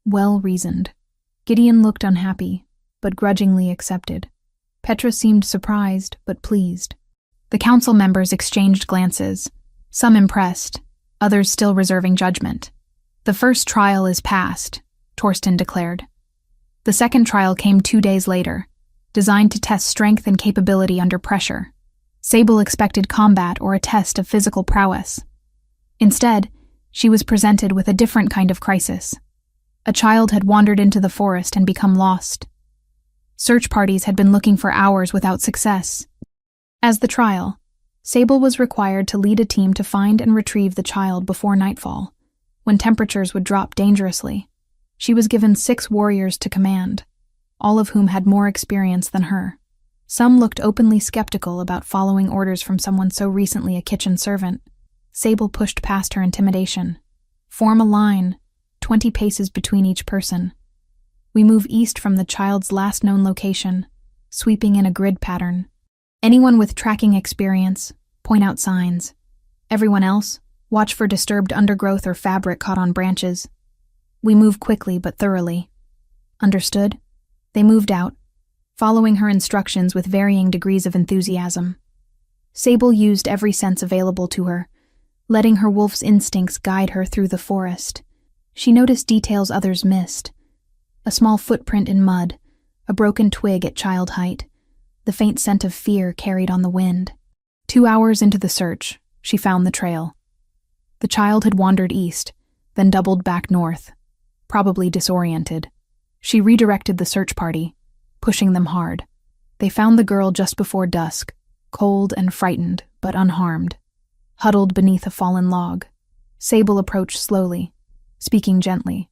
Well reasoned. Gideon looked unhappy, but grudgingly accepted. Petra seemed surprised, but pleased. The council members exchanged glances, some impressed, others still reserving judgment. The first trial is past, Torsten declared. The second trial came 2 days later, designed to test strength and capability under pressure. Sable expected combat or a test of physical prowess. Instead, she was presented with a different kind of crisis. A child had wandered into the forest and become lost. Search parties had been looking for hours without success. As the trial, Sable was required to lead a team to find and retrieve the child before nightfall, when temperatures would drop dangerously. She was given 6 warriors to command, all of whom had more experience than her. Some looked openly skeptical about following orders from someone so recently a kitchen servant. Sable pushed past her intimidation. Form a line, 20 paces between each person. We move east from the child's last known location, sweeping in a grid pattern. Anyone with tracking experience, point out signs. Everyone else, watch for disturbed undergrowth or fabric caught on branches. We move quickly but thoroughly. Understood? They moved out, following her instructions with varying degrees of enthusiasm. Sable used every sense available to her, letting her wolf's instincts guide her through the forest. She noticed details others missed. A small footprint in mud, a broken twig at child height, the faint scent of fear carried on the wind. 2 hours into the search, she found the trail. The child had wandered east, then doubled back north, probably disoriented. She redirected the search party, pushing them hard. They found the girl just before dusk, cold and frightened, but unharmed, huddled beneath a fallen log. Sable approached slowly, speaking gently,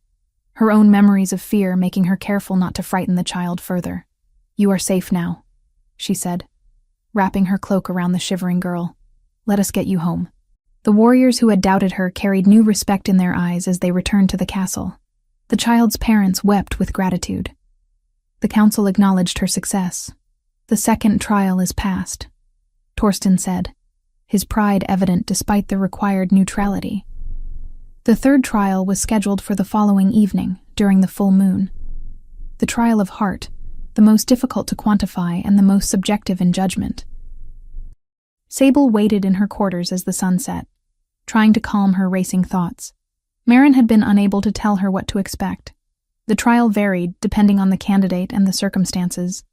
her own memories of fear making her careful not to frighten the child further. "You are safe now," she said, wrapping her cloak around the shivering girl. "Let us get you home." The warriors who had doubted her carried new respect in their eyes as they returned to the castle. The child's parents wept with gratitude. The council acknowledged her success. "The second trial is past," Torsten said, his pride evident despite the required neutrality. The third trial was scheduled for the following evening, during the full moon. The trial of heart, the most difficult to quantify and the most subjective in judgment. Sable waited in her quarters as the sun set, trying to calm her racing thoughts. Marin had been unable to tell her what to expect. The trial varied depending on the candidate and the circumstances.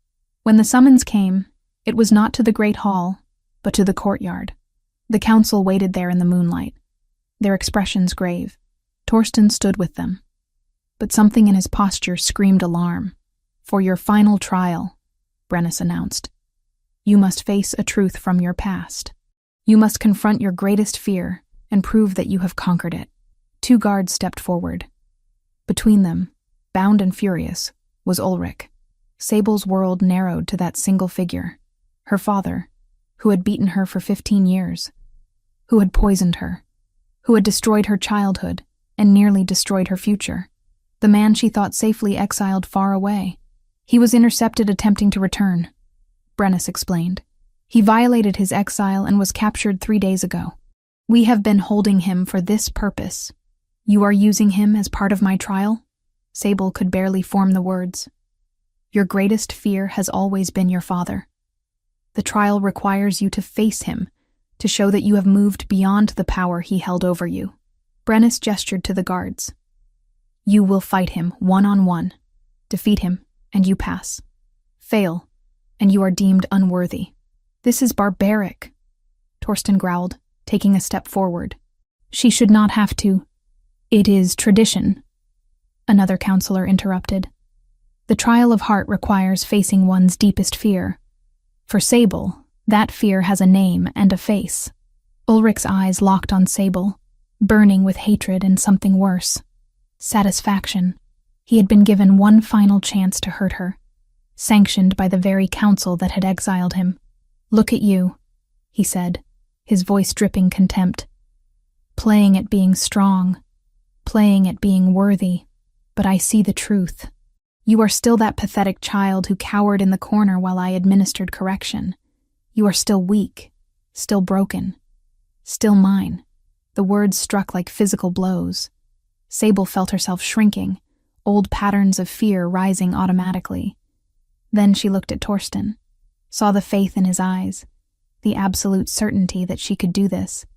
When the summons came, it was not to the great hall, but to the courtyard. The council waited there in the moonlight, their expressions grave. Torsten stood with them, but something in his posture screamed alarm. "For your final trial," Brennus announced, "you must face a truth from your past. You must confront your greatest fear and prove that you have conquered it." 2 guards stepped forward. Between them, bound and furious, was Ulrich. Sable's world narrowed to that single figure, her father, who had beaten her for 15 years, who had poisoned her, who had destroyed her childhood and nearly destroyed her future. The man she thought safely exiled far away. He was intercepted attempting to return, Brennus explained. He violated his exile and was captured 3 days ago. "We have been holding him for this purpose. You are using him as part of my trial?" Sable could barely form the words. "Your greatest fear has always been your father. The trial requires you to face him, to show that you have moved beyond the power he held over you." Brennus gestured to the guards. "You will fight him one-on-one. Defeat him, and you pass. Fail, and you are deemed unworthy." "This is barbaric," Torsten growled, taking a step forward. "She should not have to." "It is tradition," another counselor interrupted. "The trial of heart requires facing one's deepest fear. For Sable, that fear has a name and a face." Ulrich's eyes locked on Sable, burning with hatred and something worse. Satisfaction. He had been given one final chance to hurt her, sanctioned by the very council that had exiled him. "Look at you," he said, his voice dripping contempt. "Playing at being strong, playing at being worthy, but I see the truth. You are still that pathetic child who cowered in the corner while I administered correction. You are still weak, still broken, still mine." The words struck like physical blows. Sable felt herself shrinking, old patterns of fear rising automatically. Then she looked at Torsten, saw the faith in his eyes, the absolute certainty that she could do this.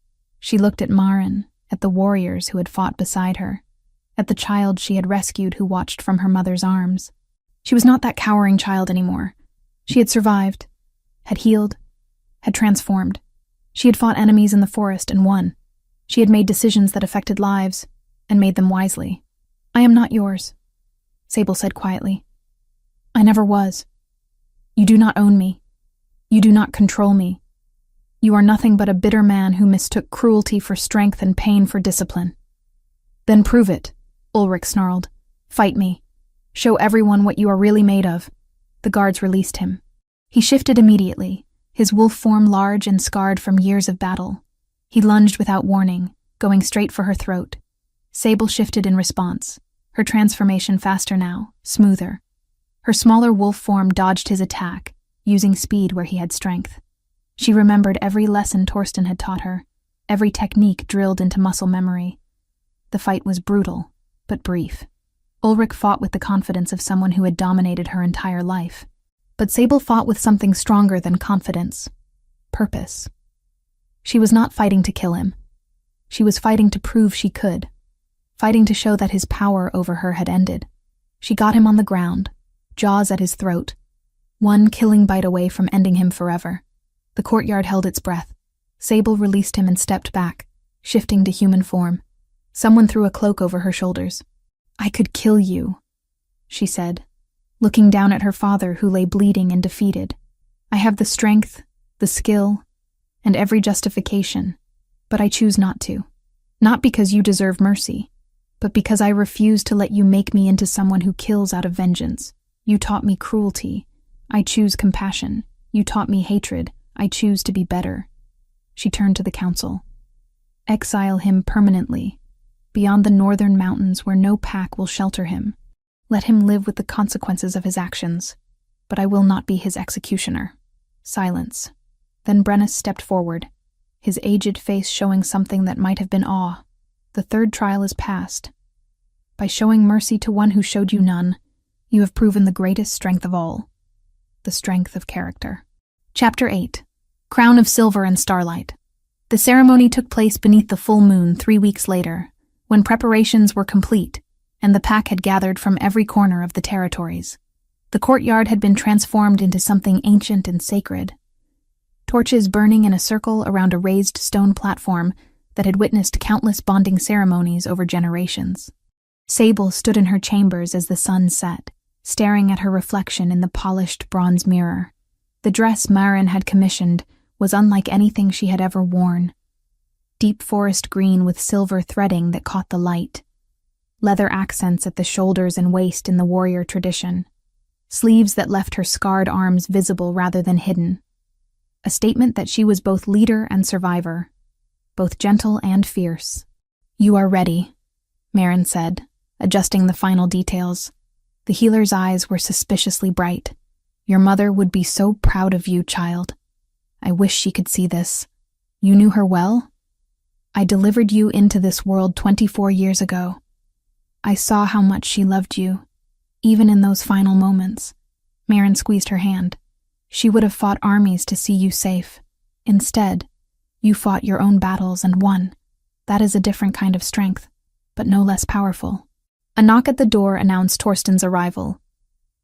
She looked at Marin, at the warriors who had fought beside her, at the child she had rescued who watched from her mother's arms. She was not that cowering child anymore. She had survived, had healed, had transformed. She had fought enemies in the forest and won. She had made decisions that affected lives, and made them wisely. "I am not yours," Sable said quietly. "I never was. You do not own me. You do not control me. You are nothing but a bitter man who mistook cruelty for strength and pain for discipline." "Then prove it," Ulrich snarled. "Fight me. Show everyone what you are really made of." The guards released him. He shifted immediately, his wolf form large and scarred from years of battle. He lunged without warning, going straight for her throat. Sable shifted in response, her transformation faster now, smoother. Her smaller wolf form dodged his attack, using speed where he had strength. She remembered every lesson Torsten had taught her, every technique drilled into muscle memory. The fight was brutal, but brief. Ulrich fought with the confidence of someone who had dominated her entire life. But Sable fought with something stronger than confidence: purpose. She was not fighting to kill him. She was fighting to prove she could, fighting to show that his power over her had ended. She got him on the ground, jaws at his throat, one killing bite away from ending him forever. The courtyard held its breath. Sable released him and stepped back, shifting to human form. Someone threw a cloak over her shoulders. "I could kill you," she said, looking down at her father who lay bleeding and defeated. "I have the strength, the skill, and every justification, but I choose not to. Not because you deserve mercy, but because I refuse to let you make me into someone who kills out of vengeance. You taught me cruelty. I choose compassion. You taught me hatred. I choose to be better." She turned to the council. "Exile him permanently, beyond the northern mountains where no pack will shelter him. Let him live with the consequences of his actions, but I will not be his executioner." Silence. Then Brennus stepped forward, his aged face showing something that might have been awe. "The third trial is past. By showing mercy to one who showed you none, you have proven the greatest strength of all, the strength of character." Chapter 8. Crown of Silver and Starlight. The ceremony took place beneath the full moon 3 weeks later, when preparations were complete and the pack had gathered from every corner of the territories. The courtyard had been transformed into something ancient and sacred. Torches burning in a circle around a raised stone platform that had witnessed countless bonding ceremonies over generations. Sable stood in her chambers as the sun set, staring at her reflection in the polished bronze mirror. The dress Maren had commissioned was unlike anything she had ever worn. Deep forest green with silver threading that caught the light. Leather accents at the shoulders and waist in the warrior tradition. Sleeves that left her scarred arms visible rather than hidden. A statement that she was both leader and survivor, both gentle and fierce. "You are ready," Maren said, adjusting the final details. The healer's eyes were suspiciously bright. "Your mother would be so proud of you, child. I wish she could see this. You knew her well? I delivered you into this world 24 years ago. I saw how much she loved you, even in those final moments." Maren squeezed her hand. "She would have fought armies to see you safe. Instead, you fought your own battles and won. That is a different kind of strength, but no less powerful." A knock at the door announced Torsten's arrival.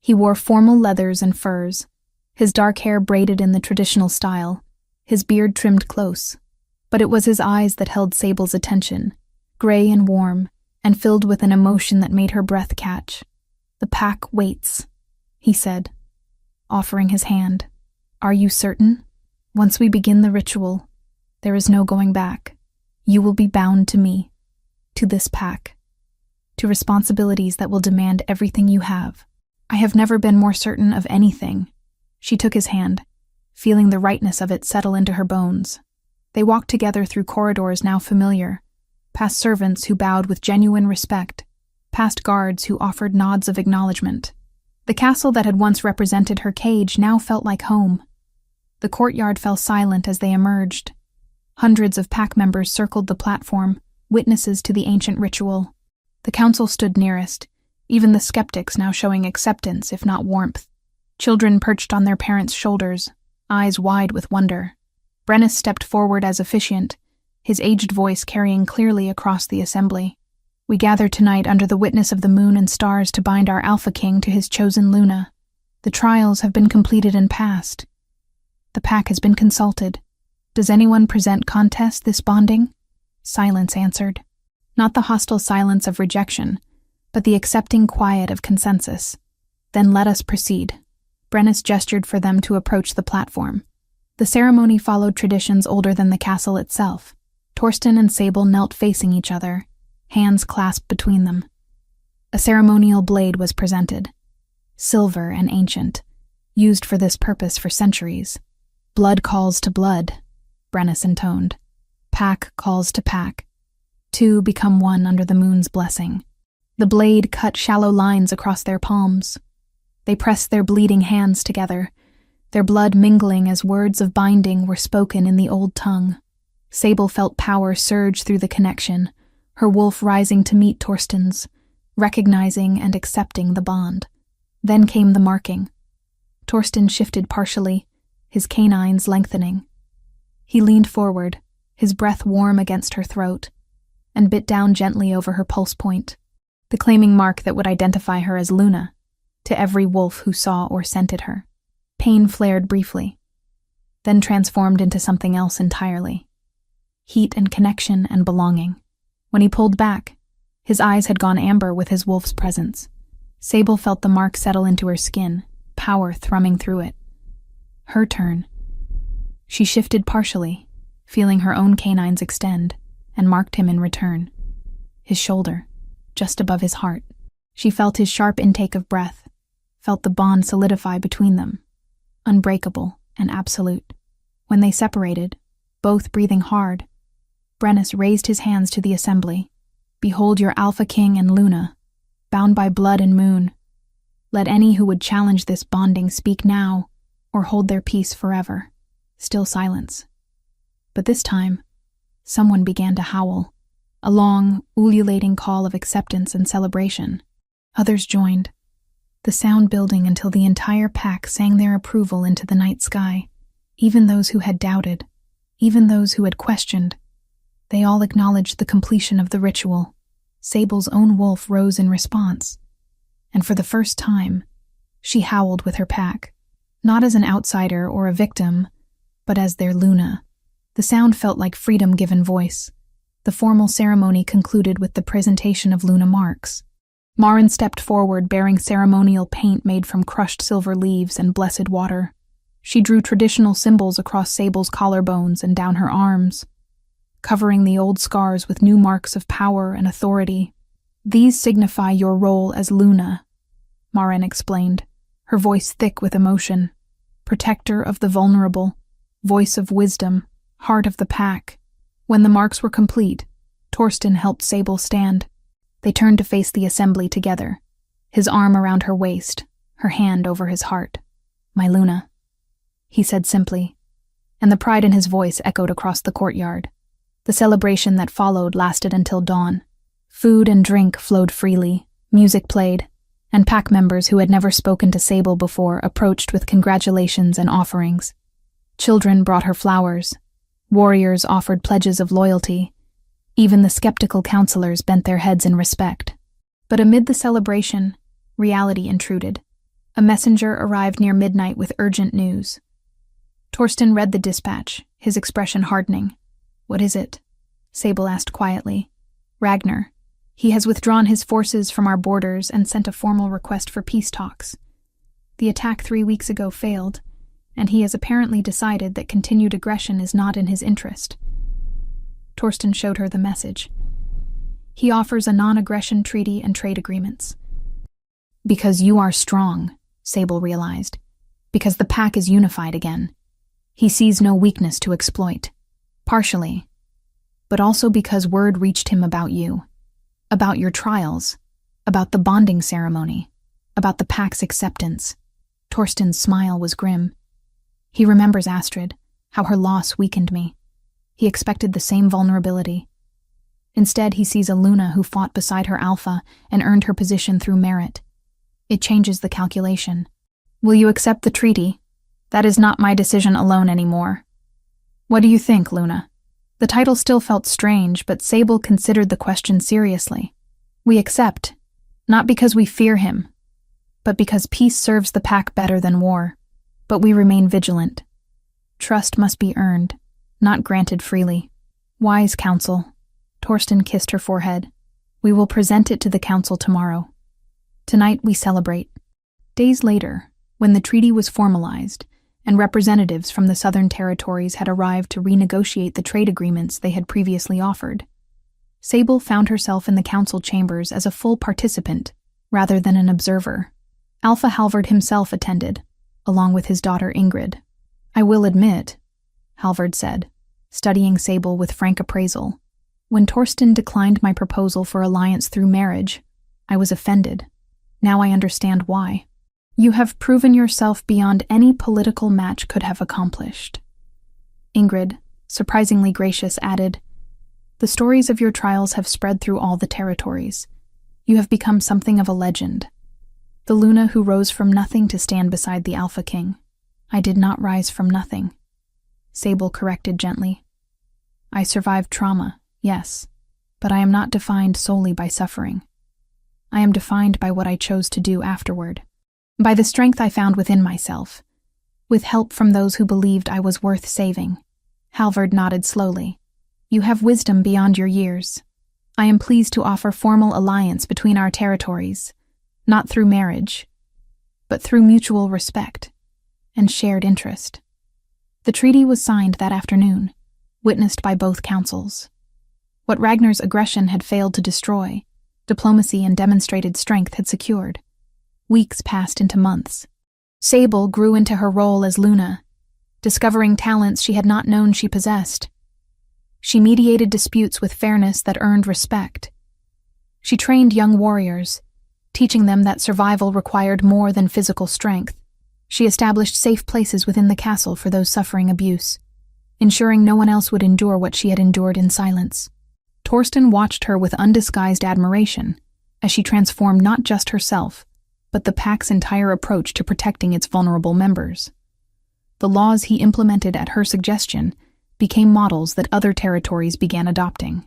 He wore formal leathers and furs, his dark hair braided in the traditional style, his beard trimmed close. But it was his eyes that held Sable's attention, gray and warm, and filled with an emotion that made her breath catch. "The pack waits," he said, offering his hand. "Are you certain? Once we begin the ritual, there is no going back. You will be bound to me, to this pack, to responsibilities that will demand everything you have." "I have never been more certain of anything." She took his hand, feeling the rightness of it settle into her bones. They walked together through corridors now familiar, past servants who bowed with genuine respect, past guards who offered nods of acknowledgement. The castle that had once represented her cage now felt like home. The courtyard fell silent as they emerged. Hundreds of pack members circled the platform, witnesses to the ancient ritual. The council stood nearest, even the skeptics now showing acceptance, if not warmth. Children perched on their parents' shoulders, eyes wide with wonder. Brennus stepped forward as officiant, his aged voice carrying clearly across the assembly. "We gather tonight under the witness of the moon and stars to bind our Alpha King to his chosen Luna. The trials have been completed and passed. The pack has been consulted. Does anyone present contest this bonding?" Silence answered. Not the hostile silence of rejection, but the accepting quiet of consensus. "Then let us proceed." Brennus gestured for them to approach the platform. The ceremony followed traditions older than the castle itself. Torsten and Sable knelt facing each other, hands clasped between them. A ceremonial blade was presented, silver and ancient, used for this purpose for centuries. Blood calls to blood, Brennus intoned. Pack calls to pack. Two become one under the moon's blessing. The blade cut shallow lines across their palms. They pressed their bleeding hands together, their blood mingling as words of binding were spoken in the old tongue. Sable felt power surge through the connection, her wolf rising to meet Torsten's, recognizing and accepting the bond. Then came the marking. Torsten shifted partially, his canines lengthening. He leaned forward, his breath warm against her throat, and bit down gently over her pulse point, the claiming mark that would identify her as Luna, to every wolf who saw or scented her. Pain flared briefly, then transformed into something else entirely. Heat and connection and belonging. When he pulled back, his eyes had gone amber with his wolf's presence. Sable felt the mark settle into her skin, power thrumming through it. Her turn. She shifted partially, feeling her own canines extend, and marked him in return. His shoulder, just above his heart. She felt his sharp intake of breath, felt the bond solidify between them, unbreakable and absolute. When they separated, both breathing hard, Brennus raised his hands to the assembly. Behold your Alpha King and Luna, bound by blood and moon. Let any who would challenge this bonding speak now, or hold their peace forever. Still silence. But this time, someone began to howl, a long, ululating call of acceptance and celebration. Others joined, the sound building until the entire pack sang their approval into the night sky. Even those who had doubted, even those who had questioned, they all acknowledged the completion of the ritual. Sable's own wolf rose in response, and for the first time, she howled with her pack, not as an outsider or a victim, but as their Luna. The sound felt like freedom given voice. The formal ceremony concluded with the presentation of Luna marks. Marin stepped forward bearing ceremonial paint made from crushed silver leaves and blessed water. She drew traditional symbols across Sable's collarbones and down her arms, covering the old scars with new marks of power and authority. These signify your role as Luna, Marin explained, her voice thick with emotion. Protector of the vulnerable, voice of wisdom, heart of the pack. When the marks were complete, Torsten helped Sable stand. They turned to face the assembly together, his arm around her waist, her hand over his heart. My Luna, he said simply, and the pride in his voice echoed across the courtyard. The celebration that followed lasted until dawn. Food and drink flowed freely, music played, and pack members who had never spoken to Sable before approached with congratulations and offerings. Children brought her flowers. Warriors offered pledges of loyalty. Even the skeptical counselors bent their heads in respect. But amid the celebration, reality intruded. A messenger arrived near midnight with urgent news. Torsten read the dispatch, his expression hardening. What is it? Sable asked quietly. Ragnar. He has withdrawn his forces from our borders and sent a formal request for peace talks. The attack 3 weeks ago failed, and he has apparently decided that continued aggression is not in his interest. Torsten showed her the message. He offers a non-aggression treaty and trade agreements. Because you are strong, Sable realized. Because the pack is unified again. He sees no weakness to exploit. Partially. But also because word reached him about you. About your trials. About the bonding ceremony. About the pack's acceptance. Torsten's smile was grim. He remembers Astrid, how her loss weakened me. He expected the same vulnerability. Instead, he sees a Luna who fought beside her Alpha and earned her position through merit. It changes the calculation. Will you accept the treaty? That is not my decision alone anymore. What do you think, Luna? The title still felt strange, but Sable considered the question seriously. We accept, not because we fear him, but because peace serves the pack better than war. But we remain vigilant. Trust must be earned, not granted freely. Wise counsel. Torsten kissed her forehead. We will present it to the council tomorrow. Tonight we celebrate. Days later, when the treaty was formalized, and representatives from the southern territories had arrived to renegotiate the trade agreements they had previously offered. Sable found herself in the council chambers as a full participant rather than an observer. Alpha Halvard himself attended, along with his daughter Ingrid. "I will admit," Halvard said, studying Sable with frank appraisal, "when Torsten declined my proposal for alliance through marriage, I was offended. Now I understand why. You have proven yourself beyond any political match could have accomplished." Ingrid, surprisingly gracious, added, "The stories of your trials have spread through all the territories. You have become something of a legend. The Luna who rose from nothing to stand beside the Alpha King. I did not rise from nothing," Sable corrected gently. "I survived trauma, yes, but I am not defined solely by suffering. I am defined by what I chose to do afterward, by the strength I found within myself, with help from those who believed I was worth saving." Halvard nodded slowly. "You have wisdom beyond your years. I am pleased to offer formal alliance between our territories, not through marriage, but through mutual respect and shared interest." The treaty was signed that afternoon, witnessed by both councils. What Ragnar's aggression had failed to destroy, diplomacy and demonstrated strength had secured. Weeks passed into months. Sable grew into her role as Luna, discovering talents she had not known she possessed. She mediated disputes with fairness that earned respect. She trained young warriors, teaching them that survival required more than physical strength. She established safe places within the castle for those suffering abuse, ensuring no one else would endure what she had endured in silence. Torsten watched her with undisguised admiration as she transformed not just herself, but the pack's entire approach to protecting its vulnerable members. The laws he implemented at her suggestion became models that other territories began adopting.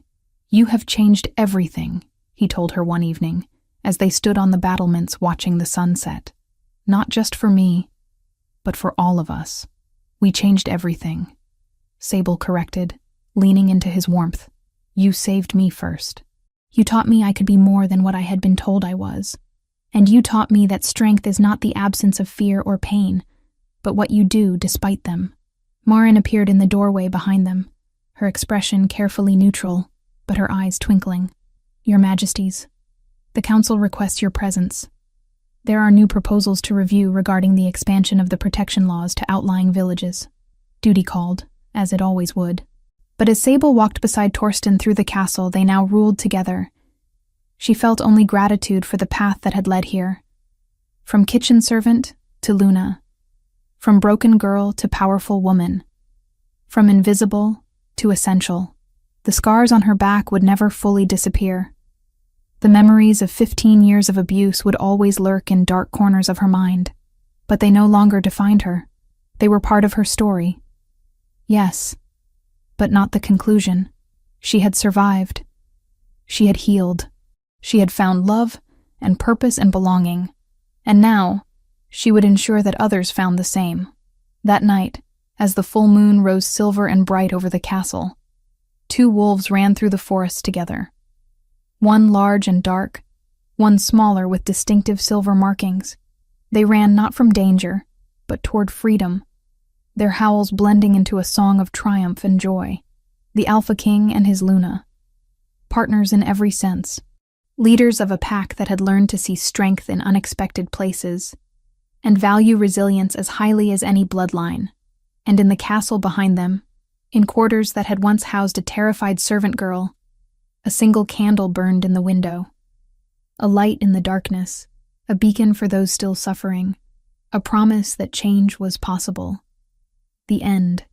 "You have changed everything," he told her one evening, as they stood on the battlements watching the sunset. "Not just for me, but for all of us. We changed everything," Sable corrected, leaning into his warmth. "You saved me first. You taught me I could be more than what I had been told I was. And you taught me that strength is not the absence of fear or pain, but what you do despite them." Marin appeared in the doorway behind them, her expression carefully neutral, but her eyes twinkling. "Your Majesties, the Council requests your presence. There are new proposals to review regarding the expansion of the protection laws to outlying villages." Duty called, as it always would. But as Sable walked beside Torsten through the castle, they now ruled together. She felt only gratitude for the path that had led here. From kitchen servant to Luna. From broken girl to powerful woman. From invisible to essential. The scars on her back would never fully disappear. The memories of 15 years of abuse would always lurk in dark corners of her mind, but they no longer defined her. They were part of her story. Yes, but not the conclusion. She had survived. She had healed. She had found love and purpose and belonging. And now, she would ensure that others found the same. That night, as the full moon rose silver and bright over the castle, 2 wolves ran through the forest together. One large and dark, one smaller with distinctive silver markings. They ran not from danger, but toward freedom, their howls blending into a song of triumph and joy. The Alpha King and his Luna. Partners in every sense. Leaders of a pack that had learned to see strength in unexpected places and value resilience as highly as any bloodline. And in the castle behind them, in quarters that had once housed a terrified servant girl, a single candle burned in the window. A light in the darkness, a beacon for those still suffering, a promise that change was possible. The end.